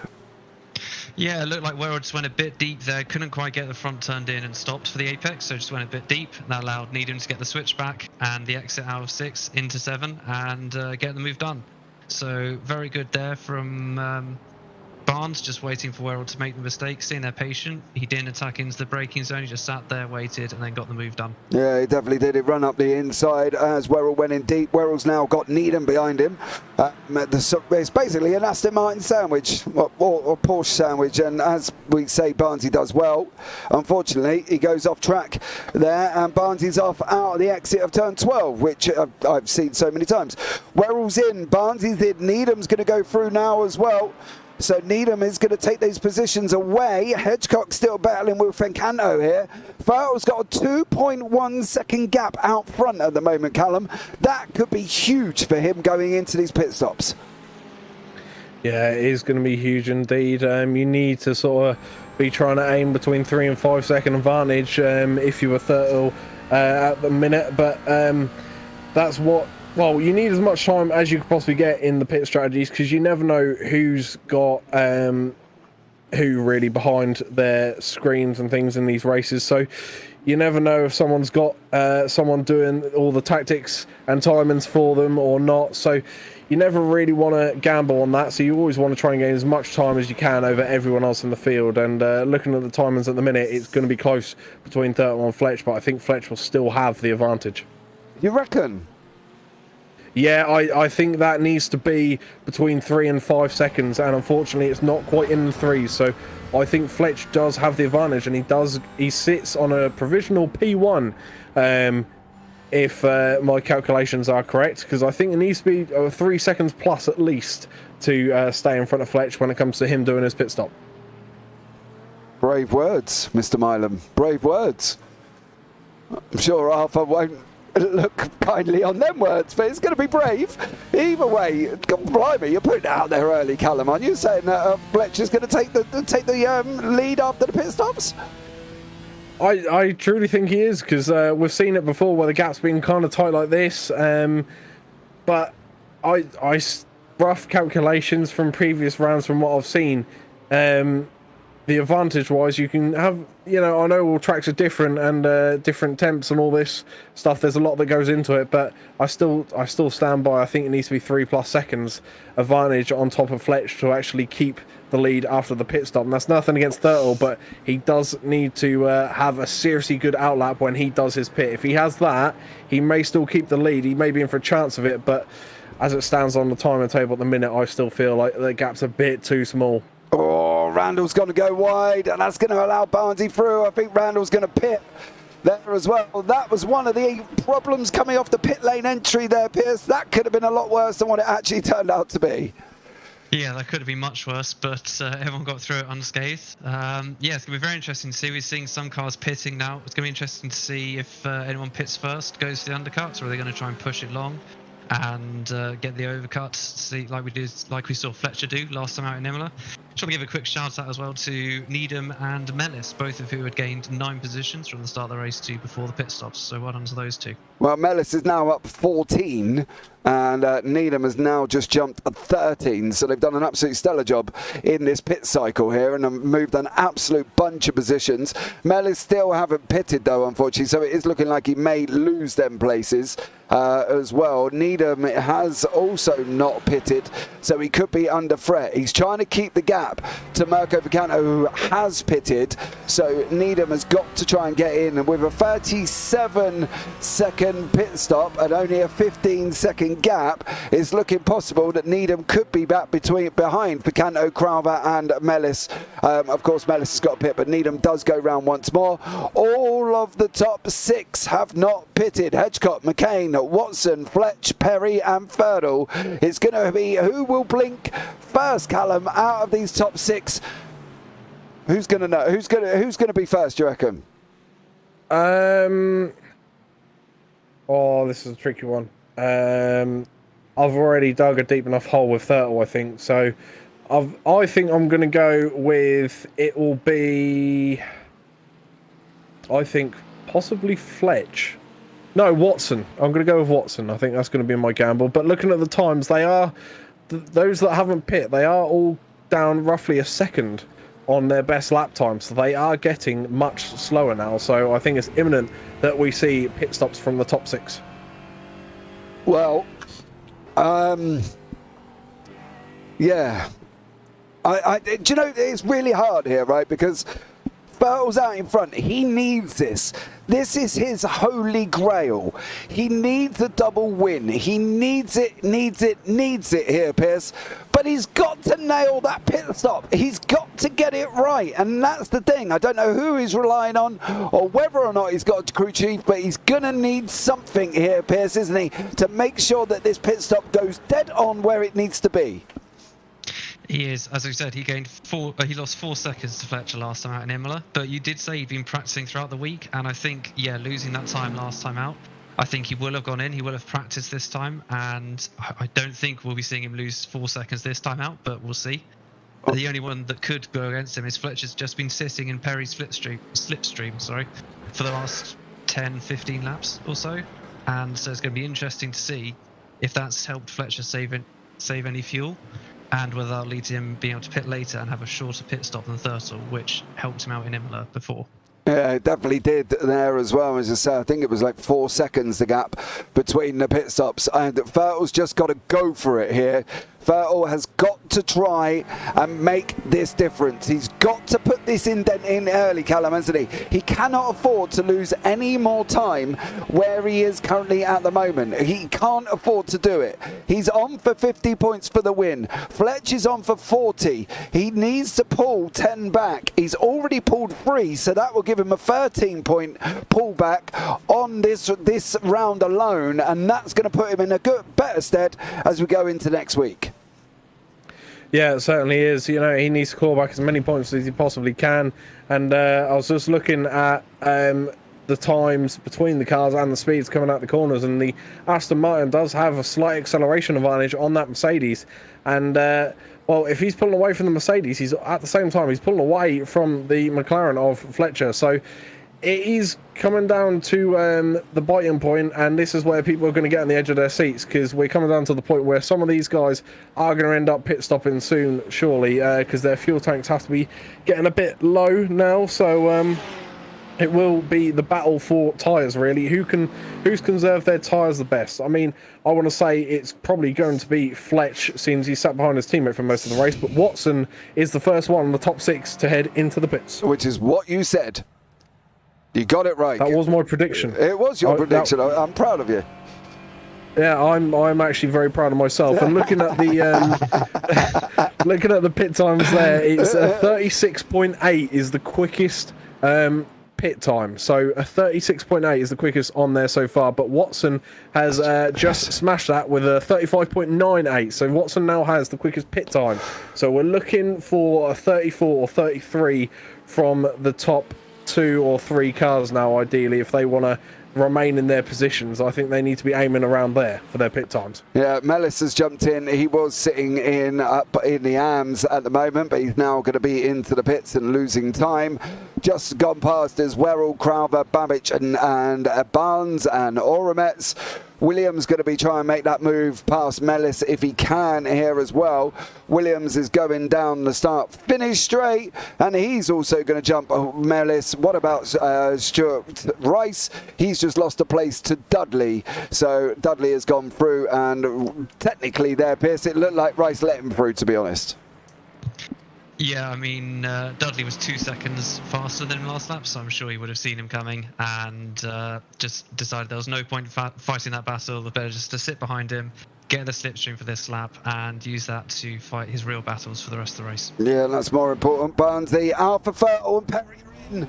Yeah, it looked like Werrell just went a bit deep there, couldn't quite get the front turned in and stopped for the apex, so just went a bit deep. That allowed Needham to get the switch back and the exit out of 6 into 7 and get the move done. So very good there from Barnes just waiting for Werrell to make the mistake, seeing they're patient. He didn't attack into the braking zone, he just sat there, waited, and then got the move done. Yeah, he definitely did. It run up the inside as Werrell went in deep. Werrell's now got Needham behind him. It's basically an Aston Martin sandwich, or Porsche sandwich, and as we say, Barnesy does well. Unfortunately, he goes off track there, and Barnesy's off out of the exit of turn 12, which I've seen so many times. Werrell's in, Barnesy's in, Needham's going to go through now as well. So Needham is going to take these positions away. Hedgecock still battling with Francanto here. Farrell's got a 2.1 second gap out front at the moment, Callum. That could be huge for him going into these pit stops. Yeah, it is going to be huge indeed. You need to sort of be trying to aim between 3 and 5 second advantage if you were Thurtle at the minute. But that's what... Well, you need as much time as you could possibly get in the pit strategies, because you never know who's got who really behind their screens and things in these races. So you never know if someone's got someone doing all the tactics and timings for them or not. So you never really want to gamble on that. So you always want to try and gain as much time as you can over everyone else in the field. And looking at the timings at the minute, it's going to be close between Thurtle and Fletch, but I think Fletch will still have the advantage. You reckon? Yeah, I think that needs to be between 3 and 5 seconds, and unfortunately it's not quite in the 3s, so I think Fletch does have the advantage, and he sits on a provisional P1 if my calculations are correct, because I think it needs to be 3 seconds plus at least to stay in front of Fletch when it comes to him doing his pit stop. Brave words, Mr. Mileham. Brave words. I'm sure Arthur won't look kindly on them words, but it's going to be brave. Either way, God, blimey, you're putting it out there early, Callum, aren't you? Saying that Fletch is going to take the lead after the pit stops? I truly think he is, because we've seen it before where the gap's been kind of tight like this. But rough calculations from previous rounds from what I've seen, the advantage-wise, you can have, I know all tracks are different and different temps and all this stuff. There's a lot that goes into it, but I still stand by. I think it needs to be 3+ seconds advantage on top of Fletch to actually keep the lead after the pit stop. And that's nothing against Thurtle, but he does need to have a seriously good outlap when he does his pit. If he has that, he may still keep the lead. He may be in for a chance of it, but as it stands on the timer table at the minute, I still feel like the gap's a bit too small. Oh, Randall's going to go wide, and that's going to allow Barnesy through. I think Randall's going to pit there as well. That was one of the problems coming off the pit lane entry there, Piers. That could have been a lot worse than what it actually turned out to be. Yeah, that could have been much worse, but everyone got through it unscathed. Yeah, it's going to be very interesting to see. We're seeing some cars pitting now. It's going to be interesting to see if anyone pits first, goes for the undercuts, or are they going to try and push it long and get the overcut, see like we saw Fletcher do last time out in Imola. Just want to give a quick shout out as well to Needham and Mellis, both of who had gained 9 positions from the start of the race to before the pit stops. So well done to those two. Well, Mellis is now up 14, and Needham has now just jumped 13. So they've done an absolutely stellar job in this pit cycle here and moved an absolute bunch of positions. Mellis still haven't pitted though, unfortunately, so it is looking like he may lose them places as well. Needham has also not pitted, so he could be under threat. He's trying to keep the gap to Mirko Vicanto, who has pitted, so Needham has got to try and get in, and with a 37-second pit stop and only a 15-second gap, it's looking possible that Needham could be back behind Vicanto, Crowther and Mellis. Of course, Mellis has got a pit, but Needham does go round once more. All of the top 6 have not pitted. Hedgecock, McCain, Watson, Fletch, Perry and Thurtle. It's going to be who will blink first, Callum, out of these top 6. Who's going to know? Who's going to be first, do you reckon? Oh, this is a tricky one. I've already dug a deep enough hole with Thurtle, I think. So I think I'm going to go with, it will be, I think, possibly Fletch. No, Watson. I'm going to go with Watson. I think that's going to be my gamble. But looking at the times, they are, those that haven't pit, they are all down roughly a second on their best lap time. So they are getting much slower now. So I think it's imminent that we see pit stops from the top 6. Well, yeah. Do you know, it's really hard here, right? Because Vettel's out in front. He needs this. This is his holy grail. He needs a double win. He needs it here, Piers. But he's got to nail that pit stop. He's got to get it right. And that's the thing. I don't know who he's relying on or whether or not he's got a crew chief, but he's going to need something here, Piers, isn't he, to make sure that this pit stop goes dead on where it needs to be. He is, as we said, he lost 4 seconds to Fletcher last time out in Imola, but you did say he'd been practicing throughout the week, and I think, yeah, losing that time last time out, I think he will have gone in, he will have practiced this time, and I don't think we'll be seeing him lose 4 seconds this time out, but we'll see. Oh. The only one that could go against him is Fletcher's just been sitting in Perry's slipstream, for the last 10, 15 laps or so, and so it's going to be interesting to see if that's helped Fletcher save any fuel, and whether that'll lead to him being able to pit later and have a shorter pit stop than Thurtle, which helped him out in Imola before. Yeah, it definitely did there as well. As I say, I think it was like 4 seconds the gap between the pit stops, and Vettel's just got to go for it here. Vettel has got to try and make this difference. He's got to put this indent in early, Callum, hasn't he? He cannot afford to lose any more time where he is currently at the moment. He can't afford to do it. He's on for 50 points for the win. Fletcher's on for 40. He needs to pull 10 back. He's already pulled 3, so that will give him a 13-point pullback on this round alone, and that's going to put him in a better stead as we go into next week. Yeah, it certainly is. You know, he needs to claw back as many points as he possibly can. And I was just looking at the times between the cars and the speeds coming out the corners, and the Aston Martin does have a slight acceleration advantage on that Mercedes. And well, if he's pulling away from the Mercedes, he's at the same time he's pulling away from the McLaren of Fletcher. So it is coming down to the biting point, and this is where people are going to get on the edge of their seats, because we're coming down to the point where some of these guys are going to end up pit stopping soon, surely, because their fuel tanks have to be getting a bit low now. So it will be the battle for tyres, really. Who's conserved their tyres the best? I mean, I want to say it's probably going to be Fletch, since he sat behind his teammate for most of the race, but Watson is the first one in the top 6 to head into the pits. Which is what you said. You got it right. That was my prediction. It was your prediction. I'm proud of you. Yeah, I'm actually very proud of myself. And looking at the looking at the pit times there, it's 36.8 is the quickest pit time. So a 36.8 is the quickest on there so far. But Watson has just smashed that with a 35.98. So Watson now has the quickest pit time. So we're looking for a 34 or 33 from the top 2 or 3 cars now, ideally, if they want to remain in their positions. I think they need to be aiming around there for their pit times. Yeah, Mellis has jumped in. He was sitting up in the AMS at the moment, but he's now going to be into the pits and losing time. Just gone past as Werrell, Crowther, Babbage and Barnes and Oromets. Williams going to be trying to make that move past Mellis if he can here as well. Williams is going down the start-finish straight, and he's also going to jump Mellis. What about Stuart Rice? He's just lost a place to Dudley. So Dudley has gone through, and technically there, Piers, it looked like Rice let him through, to be honest. Yeah, I mean, Dudley was 2 seconds faster than him last lap, so I'm sure he would have seen him coming and just decided there was no point fighting that battle. The better just to sit behind him, get the slipstream for this lap, and use that to fight his real battles for the rest of the race. Yeah, that's more important. Barnes, the Alpha Fertile and Perry are in.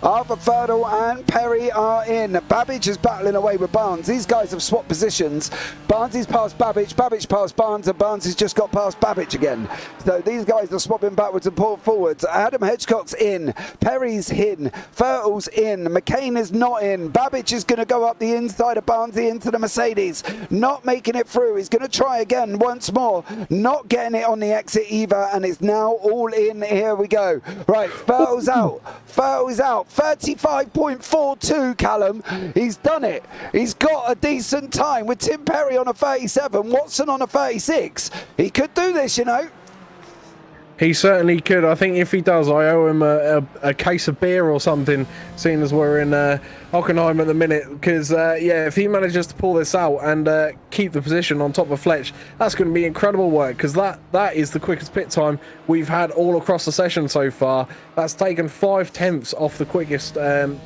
Alpha Fertile and Perry are in. Babbage is battling away with Barnes. These guys have swapped positions. Barnes is past Babbage, Babbage past Barnes, and Barnes has just got past Babbage again. So these guys are swapping backwards and forwards. Adam Hedgecock's in. Perry's in. Fertile's in. McCain is not in. Babbage is going to go up the inside of Barnesy into the Mercedes. Not making it through. He's going to try again once more. Not getting it on the exit either, and it's now all in. Here we go. Right, Fertile's out. Fertile is out. 35.42, Callum. He's done it. He's got a decent time with Tim Perry on a 37, Watson on a 36. He could do this, you know. He certainly could. I think if he does, I owe him a case of beer or something, seeing as we're in Hockenheim at the minute. Because, yeah, if he manages to pull this out and keep the position on top of Fletch, that's going to be incredible work, because that is the quickest pit time we've had all across the session so far. That's taken 5/10 off the quickest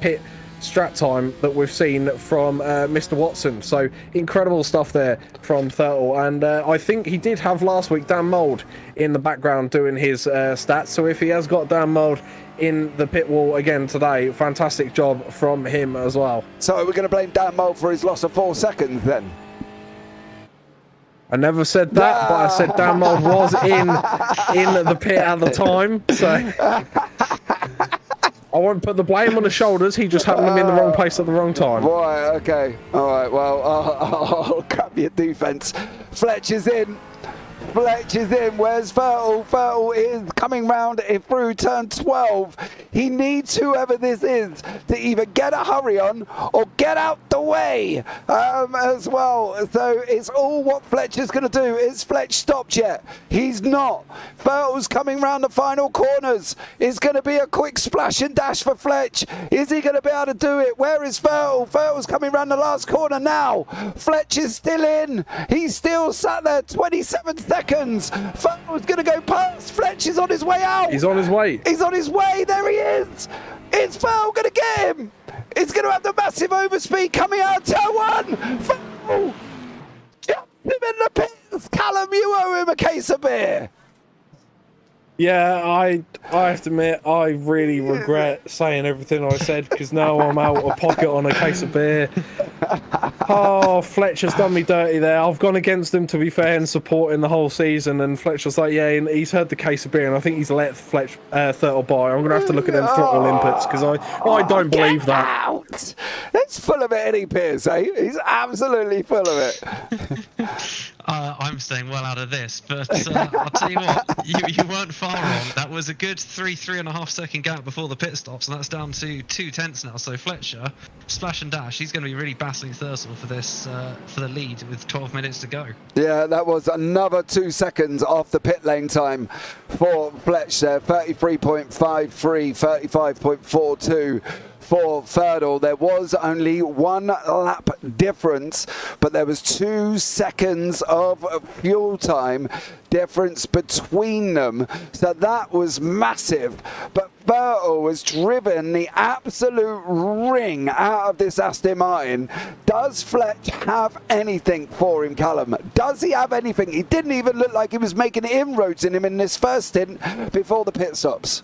pit strat time that we've seen from Mr. Watson. So incredible stuff there from Thurtle, and I think he did have last week Dan Mould in the background doing his stats, so if he has got Dan Mould in the pit wall again today, fantastic job from him as well. So we're going to blame Dan Mould for his loss of 4 seconds then? I never said that, but I said Dan Mould was in the pit at the time, so I won't put the blame on the shoulders. He just happened to be in the wrong place at the wrong time. Right, okay. All right, well, I'll grab your defence. Fletch is in. Fletch is in. Where's Thurtle? Thurtle is coming round through turn 12. He needs whoever this is to either get a hurry on or get out the way as well. So it's all what Fletch is going to do. Is Fletch stopped yet? He's not. Thurtle's coming round the final corners. It's going to be a quick splash and dash for Fletch. Is he going to be able to do it? Where is Thurtle? Thurtle's coming round the last corner now. Fletch is still in. He's still sat there. 27 seconds. Thurtle's going to go past. Fletch is on his way out. He's on his way. He's on his way. There he is. Is Thurtle going to get him? He's going to have the massive overspeed coming out. Turn 1. Thurtle jumps him in the pits. Callum, you owe him a case of beer. Yeah, I have to admit, I really regret saying everything I said, because now I'm out of pocket on a case of beer. Oh, Fletcher's done me dirty there. I've gone against him, to be fair, and supporting the whole season, and Fletcher's like, yeah, and he's heard the case of beer, and I think he's let Thurtle by. I'm going to have to look at them throttle inputs, because I don't believe that. Out. It's full of it, any Piers, eh? He's absolutely full of it. I'm staying well out of this, but I'll tell you what, you weren't far wrong. That was a good 3.5 second gap before the pit stops, and that's down to 2/10 now. So Fletcher, splash and dash, he's going to be really battling Thurtle for this for the lead with 12 minutes to go. Yeah, that was another 2 seconds off the pit lane time for Fletch there. 33.53, 35.42. For Thurtle. There was only 1 lap difference, but there was 2 seconds of fuel time difference between them, so that was massive. But Thurtle has driven the absolute ring out of this Aston Martin. Does Fletch have anything for him, Callum? Does he have anything? He didn't even look like he was making inroads in him in this first stint before the pit stops.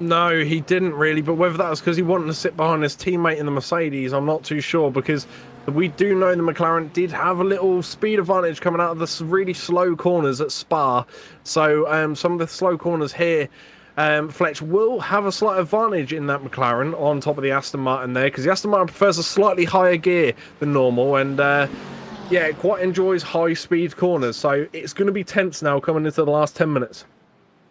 No, he didn't really, but whether that was because he wanted to sit behind his teammate in the Mercedes, I'm not too sure, because we do know the McLaren did have a little speed advantage coming out of the really slow corners at Spa. So some of the slow corners here, Fletch will have a slight advantage in that McLaren on top of the Aston Martin there, because the Aston Martin prefers a slightly higher gear than normal, and yeah, it quite enjoys high-speed corners. So it's going to be tense now coming into the last 10 minutes.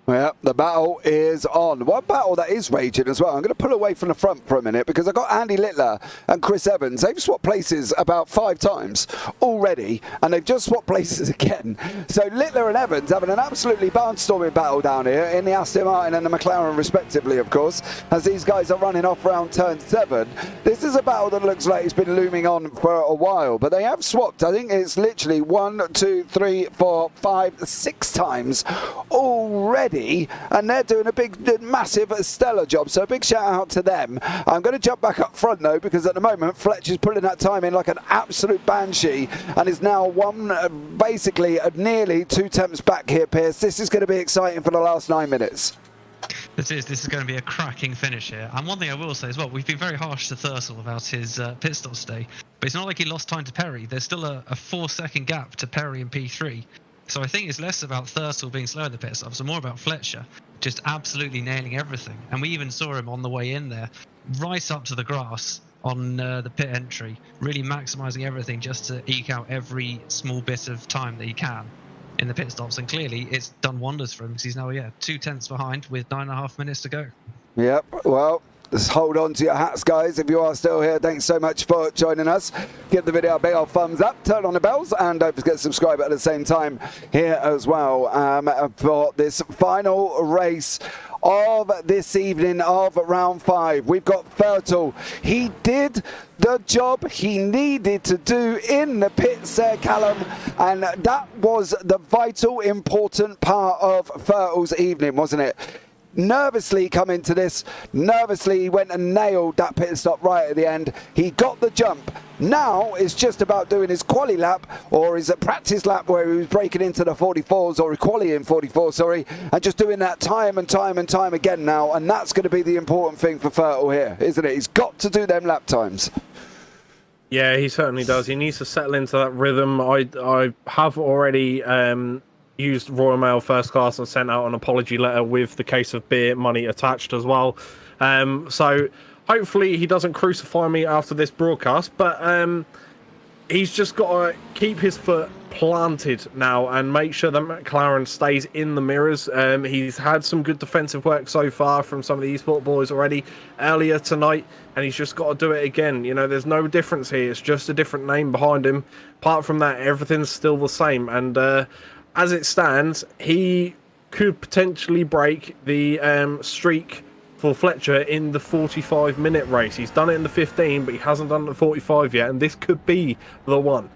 Yeah, the battle is on. One battle that is raging as well. I'm going to pull away from the front for a minute, because I've got Andy Littler and Chris Evans. They've swapped places about 5 times already, and they've just swapped places again. So Littler and Evans having an absolutely barnstorming battle down here in the Aston Martin and the McLaren respectively, of course, as these guys are running off around turn 7. This is a battle that looks like it's been looming on for a while, but they have swapped. I think it's literally 1, 2, 3, 4, 5, 6 times already. And they're doing a big, massive, stellar job. So a big shout out to them. I'm going to jump back up front though, because at the moment Fletch is pulling that time in like an absolute banshee, and is now basically nearly 2 attempts back here, Piers. This is going to be exciting for the last 9 minutes. This is going to be a cracking finish here. And one thing I will say as well, we've been very harsh to Thurtle about his pit stop stay, but it's not like he lost time to Perry. There's still a 4-second gap to Perry and P3. So I think it's less about Thurtle being slow in the pit stops and more about Fletcher just absolutely nailing everything. And we even saw him on the way in there, right up to the grass on the pit entry, really maximising everything just to eke out every small bit of time that he can in the pit stops. And clearly it's done wonders for him, because he's now, 2 tenths behind with 9.5 minutes to go. Yep, well, Just hold on to your hats, guys. If you are still here, thanks so much for joining us. Give the video a big old thumbs up, turn on the bells, and don't forget to subscribe at the same time here as well for this final race of this evening of round 5. We've got Fertel. He did the job he needed to do in the pits there, Callum, and that was the vital, important part of Fertel's evening, wasn't it? Nervously come into this, nervously he went and nailed that pit stop right at the end. He got the jump. Now it's just about doing his quali lap, or his practice lap where he was breaking into the 44s, or quali in 44, sorry, and just doing that time and time and time again now, and that's going to be the important thing for Fertel here, isn't it? He's got to do them lap times. Yeah, he certainly does. He needs to settle into that rhythm. I have already used Royal Mail First Class and sent out an apology letter with the case of beer money attached as well. So hopefully he doesn't crucify me after this broadcast, but he's just got to keep his foot planted now and make sure that McLaren stays in the mirrors. He's had some good defensive work so far from some of the eSport boys already earlier tonight, and he's just got to do it again. You know, there's no difference here. It's just a different name behind him. Apart from that, everything's still the same, and as it stands, he could potentially break the streak for Fletcher in the 45-minute race. He's done it in the 15, but he hasn't done the 45 yet, and this could be the one.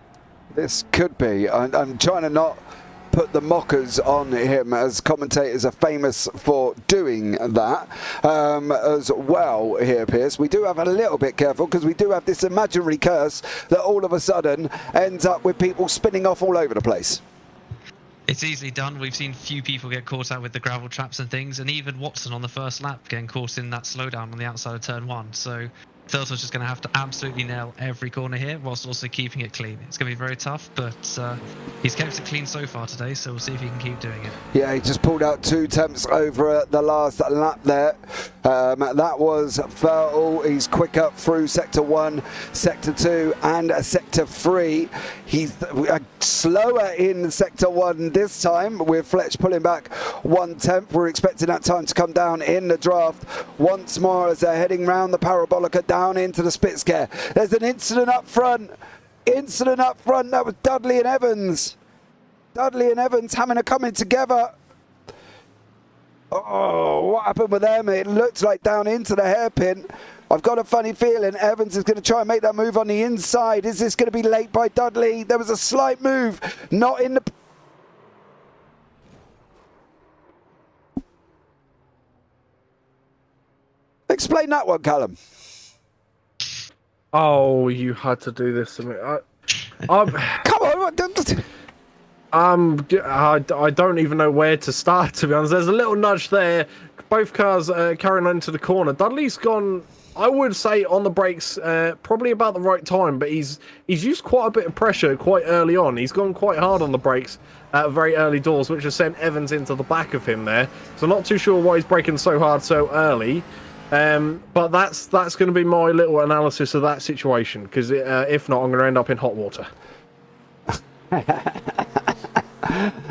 This could be. I'm trying to not put the mockers on him, as commentators are famous for doing that as well here, Piers. We do have a little bit careful, because we do have this imaginary curse that all of a sudden ends up with people spinning off all over the place. It's easily done. We've seen few people get caught out with the gravel traps and things, and even Watson on the first lap getting caught in that slowdown on the outside of turn 1. So Fertel's just going to have to absolutely nail every corner here, whilst also keeping it clean. It's going to be very tough, but he's kept it clean so far today, so we'll see if he can keep doing it. Yeah, he just pulled out 2 temps over the last lap there. That was Fertel. He's quick up through Sector 1, Sector 2 and Sector 3. He's slower in Sector 1 this time, with Fletch pulling back 1 temp. We're expecting that time to come down in the draft once more as they're heading round the Parabolica down into the Spitzker. There's an incident up front. That was Dudley and Evans. Having a coming together. Oh, what happened with them? It looks like down into the hairpin. I've got a funny feeling Evans is going to try and make that move on the inside. Is this going to be late by Dudley? There was a slight move, not in the... Explain that one, Callum. Oh, you had to do this to me. Come on. I don't even know where to start, to be honest. There's a little nudge there. Both cars carrying on into the corner. Dudley's gone, I would say, on the brakes probably about the right time, but he's used quite a bit of pressure quite early on. He's gone quite hard on the brakes at very early doors, which has sent Evans into the back of him there. So not too sure why he's braking so hard so early. But that's going to be my little analysis of that situation, because if not, I'm going to end up in hot water.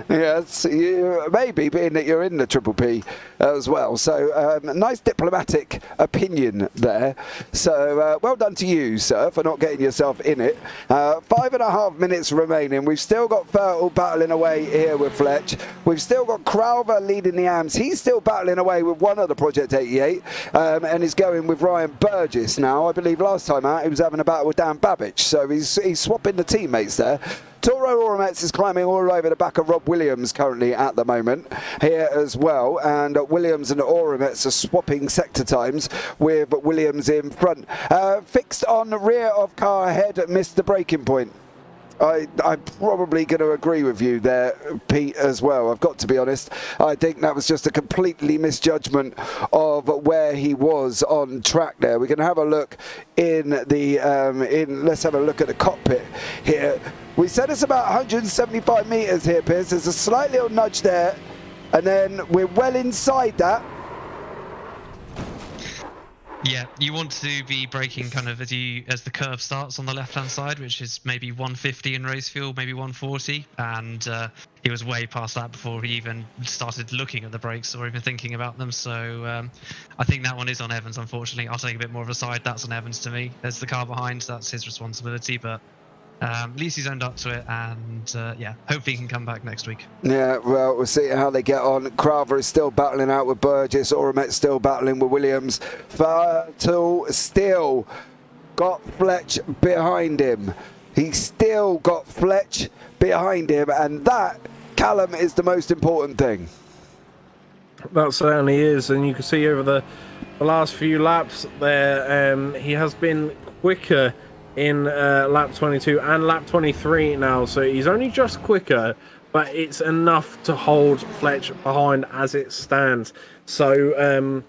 Yes, maybe, being that you're in the Triple P as well. So nice diplomatic opinion there. So well done to you, sir, for not getting yourself in it. 5.5 minutes remaining. We've still got Fertel battling away here with Fletch. We've still got Crowther leading the AMS. He's still battling away with one of the Project 88 and is going with Ryan Burgess now. I believe last time out he was having a battle with Dan Babbage. So he's swapping the teammates there. Toro Oromets is climbing all over the back of Rob Williams currently at the moment here as well, and Williams and Oromets are swapping sector times with Williams in front. Fixed on the rear of car ahead, missed the braking point. I'm probably going to agree with you there, Pete, as well. I've got to be honest. I think that was just a completely misjudgment of where he was on track there. We can have a look in the let's have a look at the cockpit here. We said it's about 175 meters here, Piers. There's a slight little nudge there, and then we're well inside that. Yeah, you want to be braking kind of as the curve starts on the left-hand side, which is maybe 150 in race fuel, maybe 140, and he was way past that before he even started looking at the brakes or even thinking about them. So I think that one is on Evans, unfortunately. I'll take a bit more of a side. That's on Evans to me. There's the car behind, so that's his responsibility, but at least he's owned up to it, and yeah, hopefully he can come back next week. Yeah, well, we'll see how they get on. Craver is still battling out with Burgess. Oramet still battling with Williams. Fertel still got Fletch behind him. He's still got Fletch behind him, and that, Callum, is the most important thing. That certainly is, and you can see over the last few laps there, he has been quicker in lap 22 and lap 23 now, so he's only just quicker, but it's enough to hold Fletch behind as it stands. So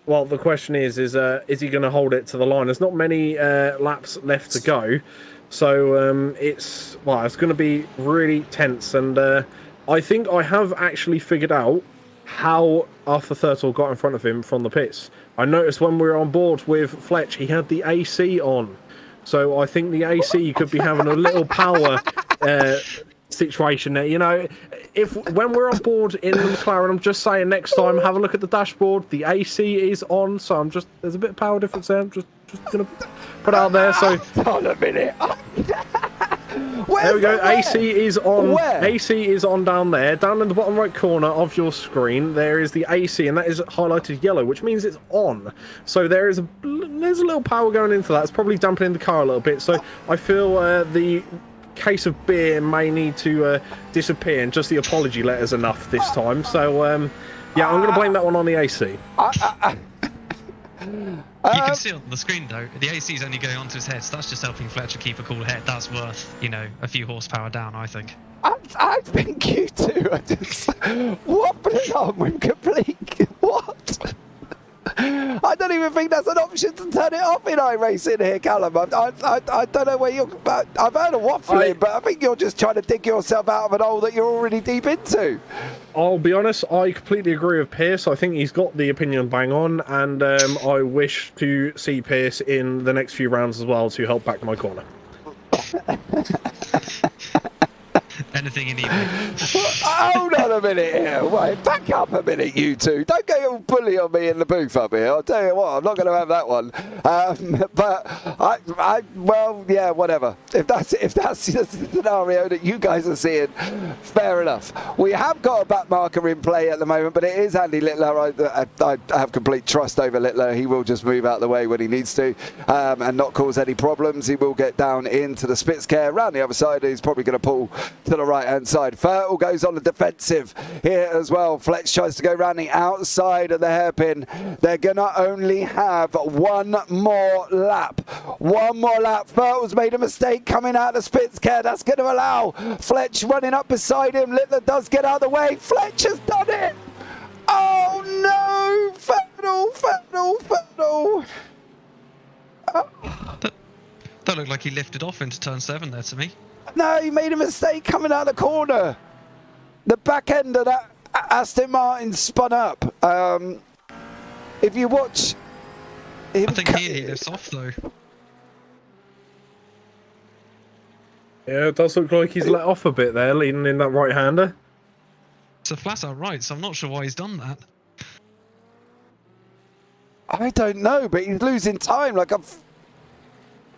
well, the question is he going to hold it to the line? There's not many laps left to go, so it's going to be really tense, and I think I have actually figured out how Arthur Thurtle got in front of him from the pits. I noticed when we were on board with Fletch, he had the AC on. So I think the AC could be having a little power situation there. You know, when we're on board in the McLaren, I'm just saying next time, have a look at the dashboard. The AC is on, so there's a bit of power difference there. I'm just going to put it out there. So Hold on a minute. there we go. AC is on. Where? AC is on down there, down in the bottom right corner of your screen. There is the AC, and that is highlighted yellow, which means it's on. So there's a little power going into that. It's probably dampening the car a little bit. So I feel the case of beer may need to disappear, and just the apology letters enough this time. So yeah, I'm going to blame that one on the AC. You can see on the screen though, the AC is only going onto his head, so that's just helping Fletcher keep a cool head. That's worth, a few horsepower down, I think. I think you two are just wobbling on with complete what? I don't even think that's an option to turn it off in iRacing here, Callum. I don't know where you're. I've heard of waffling, but I think you're just trying to dig yourself out of an hole that you're already deep into. I'll be honest, I completely agree with Piers. I think he's got the opinion bang on, and I wish to see Piers in the next few rounds as well to help back my corner. Anything you need, mate. Hold on a minute here. Wait, back up a minute, you two. Don't get all bully on me in the booth up here. I'll tell you what, I'm not going to have that one. But well, yeah, whatever. If that's the scenario that you guys are seeing, fair enough. We have got a back marker in play at the moment, but it is Andy Littler. I have complete trust over Littler. He will just move out of the way when he needs to, and not cause any problems. He will get down into the Spitzkare. Around the other side, he's probably going to pull to the right-hand side. Fertel goes on the defensive here as well. Fletch tries to go round the outside of the hairpin. They're going to only have one more lap. One more lap. Fertel's made a mistake coming out of Spitzkare. That's going to allow Fletch running up beside him. Littler does get out of the way. Fletch has done it. Oh no! Fertel. That looked like he lifted off into turn 7 there to me. No, he made a mistake coming out of the corner. The back end of that Aston Martin spun up. If you watch him, I think he lifts off though. Yeah, it does look like he's let off a bit there, leaning in that right-hander. It's a flat-out right, so I'm not sure why he's done that. I don't know, but he's losing time. Like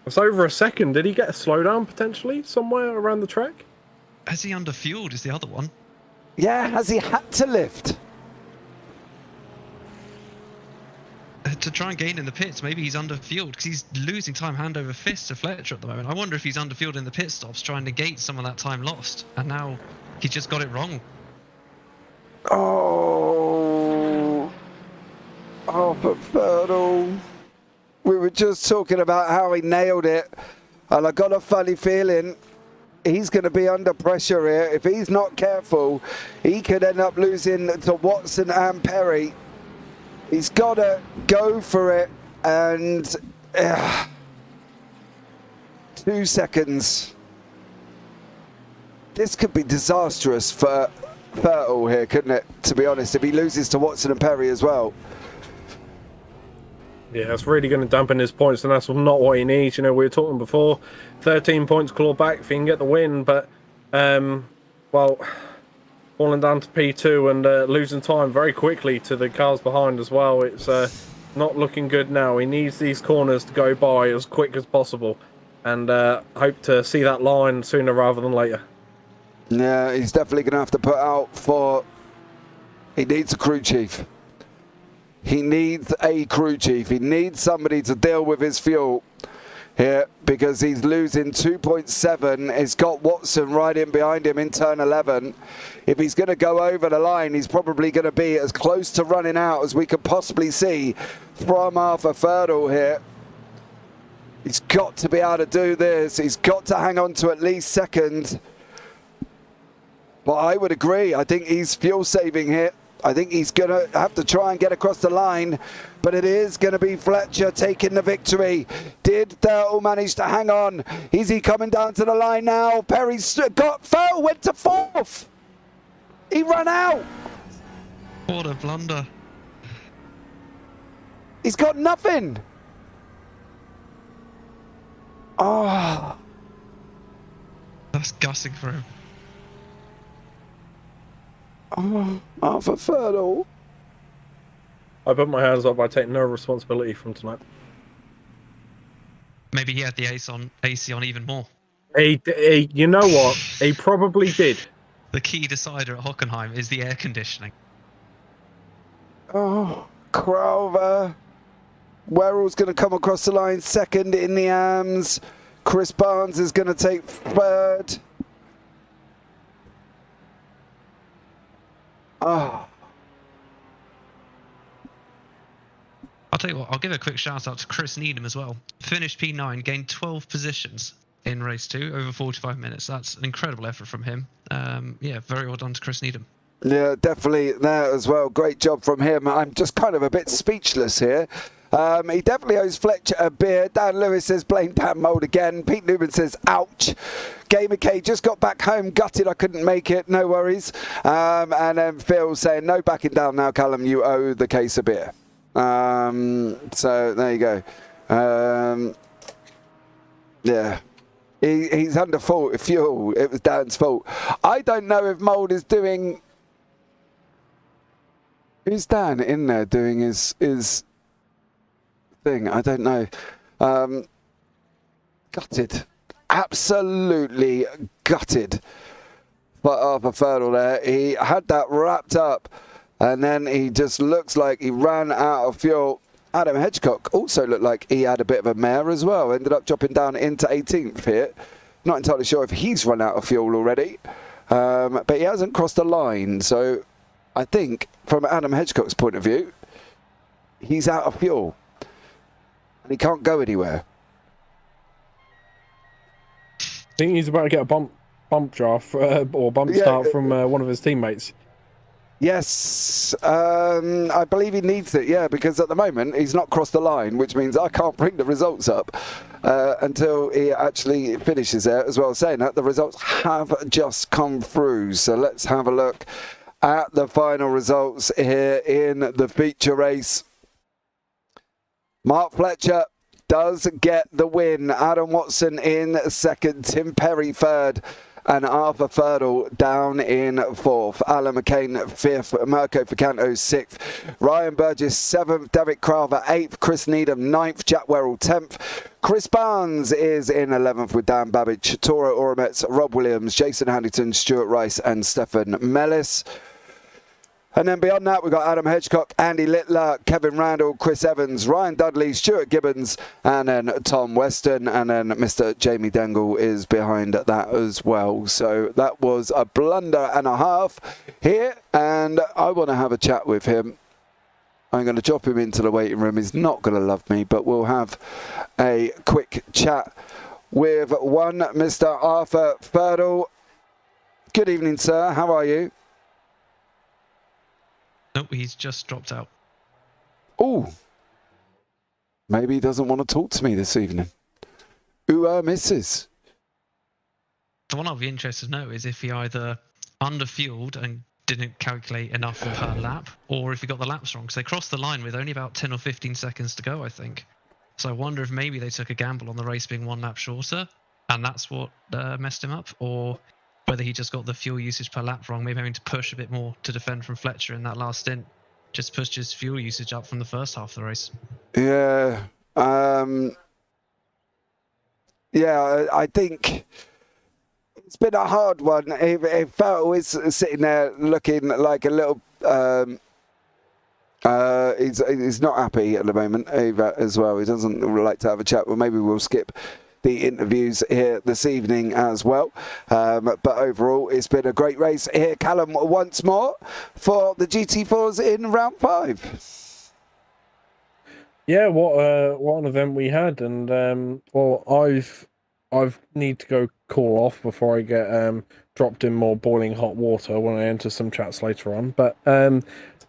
It's over a second. Did he get a slowdown potentially somewhere around the track? Has he underfueled is the other one. Yeah, has he had to lift? To try and gain in the pits, maybe he's underfueled because he's losing time hand over fist to Fletcher at the moment. I wonder if he's underfueled in the pit stops, trying to negate some of that time lost, and now he's just got it wrong. Oh, but Fertel. We were just talking about how he nailed it, and I got a funny feeling he's going to be under pressure here. If he's not careful, he could end up losing to Watson and Perry. He's got to go for it, and 2 seconds. This could be disastrous for Fertel here, couldn't it? To be honest, if he loses to Watson and Perry as well. Yeah, it's really going to dampen his points, and that's not what he needs. You know, we were talking before, 13 points claw back if he can get the win, but, well, falling down to P2 and losing time very quickly to the cars behind as well. It's not looking good now. He needs these corners to go by as quick as possible, and hope to see that line sooner rather than later. Yeah, he's definitely going to have to put out for... He needs a crew chief. He needs a crew chief. He needs somebody to deal with his fuel here because he's losing 2.7. He's got Watson right in behind him in turn 11. If he's going to go over the line, he's probably going to be as close to running out as we could possibly see from Arthur Ferdl here. He's got to be able to do this. He's got to hang on to at least second. But I would agree. I think he's fuel saving here. I think he's going to have to try and get across the line, but it is going to be Fletcher taking the victory. Did Thurl manage to hang on? Is he coming down to the line now? Perry's got... Thurl went to 4th. He ran out. What a blunder. He's got nothing. Oh. That's gutting for him. Oh, Arthur Ferdl. I put my hands up. I take no responsibility from tonight. Maybe he had the AC on even more. You know what? He probably did. The key decider at Hockenheim is the air conditioning. Oh, Crowther. Werrell's going to come across the line second in the AMS. Chris Barnes is going to take third. Oh. I'll tell you what, I'll give a quick shout out to Chris Needham as well. Finished P9, gained 12 positions in race 2 over 45 minutes. That's an incredible effort from him. Yeah, very well done to Chris Needham. Yeah, definitely there as well. Great job from him. I'm just kind of a bit speechless here. He definitely owes Fletcher a beer. Dan Lewis says, blame Dan Mould again. Pete Newman says, ouch. Gamer K just got back home, gutted I couldn't make it, no worries. And then Phil saying, no backing down now, Callum, you owe the case a beer. So there you go. Yeah. He's under fault fuel. It was Dan's fault. I don't know if Mould is doing... Who's Dan in there doing his thing? I don't know. Gutted. Absolutely gutted for Arthur Ferdl there. He had that wrapped up and then he just looks like he ran out of fuel. Adam Hedgecock also looked like he had a bit of a mare as well. Ended up dropping down into 18th here. Not entirely sure if he's run out of fuel already. But he hasn't crossed the line. So I think from Adam Hedgecock's point of view, he's out of fuel. And he can't go anywhere. I think he's about to get a bump draft or bump start from one of his teammates. Yes, I believe he needs it, yeah, because at the moment he's not crossed the line, which means I can't bring the results up until he actually finishes there. As well, saying that the results have just come through. So let's have a look at the final results here in the feature race. Mark Fletcher does get the win. Adam Watson in second, Tim Perry third, and Arthur Ferdl down in fourth. Alan McCain fifth, Mirko Ficanto sixth, Ryan Burgess seventh, Derek Crowther eighth, Chris Needham ninth, Jack Werrell 10th. Chris Barnes is in 11th with Dan Babbage, Toro Oromets, Rob Williams, Jason Haddington, Stuart Rice and Stefan Mellis. And then beyond that, we've got Adam Hedgecock, Andy Littler, Kevin Randall, Chris Evans, Ryan Dudley, Stuart Gibbons, and then Tom Weston. And then Mr. Jamie Dangle is behind that as well. So that was a blunder and a half here. And I want to have a chat with him. I'm going to drop him into the waiting room. He's not going to love me, but we'll have a quick chat with one Mr. Arthur Ferdl. Good evening, sir. How are you? Nope, he's just dropped out. Oh, maybe he doesn't want to talk to me this evening. Who misses? The one I'll be interested to know is if he either underfueled and didn't calculate enough per lap, or if he got the laps wrong, because they crossed the line with only about 10 or 15 seconds to go, I think. So I wonder if maybe they took a gamble on the race being 1 lap shorter, and that's what messed him up, or whether he just got the fuel usage per lap wrong, maybe having to push a bit more to defend from Fletcher in that last stint, just pushed his fuel usage up from the first half of the race. Yeah. Yeah, I think it's been a hard one. It felt he's sitting there looking like a little... he's not happy at the moment as well. He doesn't like to have a chat. Well, maybe we'll skip the interviews here this evening as well. But overall, it's been a great race here. Callum, once more for the GT4s in round 5. Yeah, what an event we had, and well, I've need to go cool off before I get dropped in more boiling hot water when I enter some chats later on. But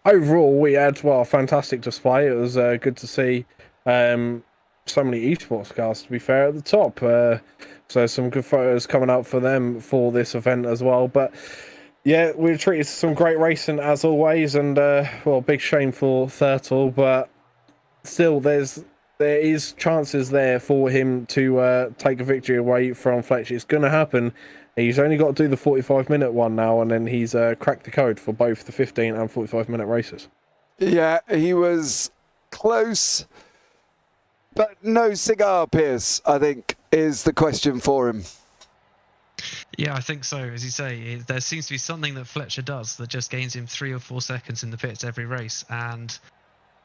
overall, we had a fantastic display. It was good to see so many esports cars, to be fair, at the top. So some good photos coming up for them for this event as well. But yeah, we were treated to some great racing as always, and well, big shame for Thurtle, but still, there is chances there for him to take a victory away from Fletcher. It's going to happen. He's only got to do the 45-minute one now, and then he's cracked the code for both the 15 and 45-minute races. Yeah, he was close, but no cigar, Piers, I think, is the question for him. Yeah, I think so. As you say, there seems to be something that Fletcher does that just gains him 3 or 4 seconds in the pits every race, and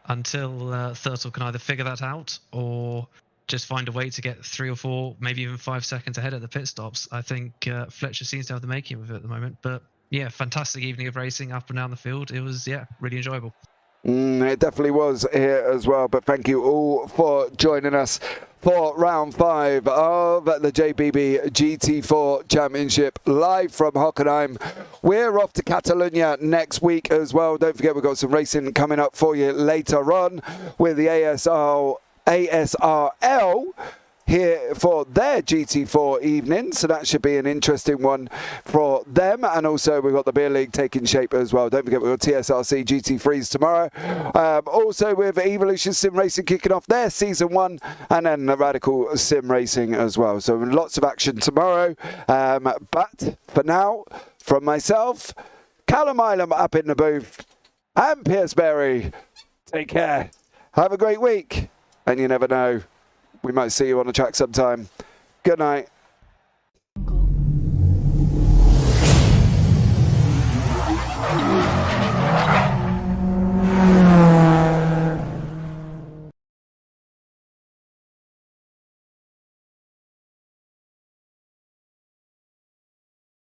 until Thurtle can either figure that out or just find a way to get 3 or 4, maybe even 5 seconds ahead at the pit stops, I think Fletcher seems to have the making of it at the moment. But yeah, fantastic evening of racing up and down the field. It was, yeah, really enjoyable. It definitely was here as well, but thank you all for joining us for round 5 of the JPB GT4 Championship live from Hockenheim. We're off to Catalunya next week as well. Don't forget, we've got some racing coming up for you later on with the ASRL here for their GT4 evening, so that should be an interesting one for them. And also we've got the Beer League taking shape as well. Don't forget, we've got TSRC GT3s tomorrow. Also with Evolution Sim Racing kicking off their season 1, and then the Radical Sim Racing as well. So lots of action tomorrow. But for now, from myself, Callum Mileham up in the booth, and Piers Berry, take care. Have a great week, and you never know, we might see you on the track sometime. Good night.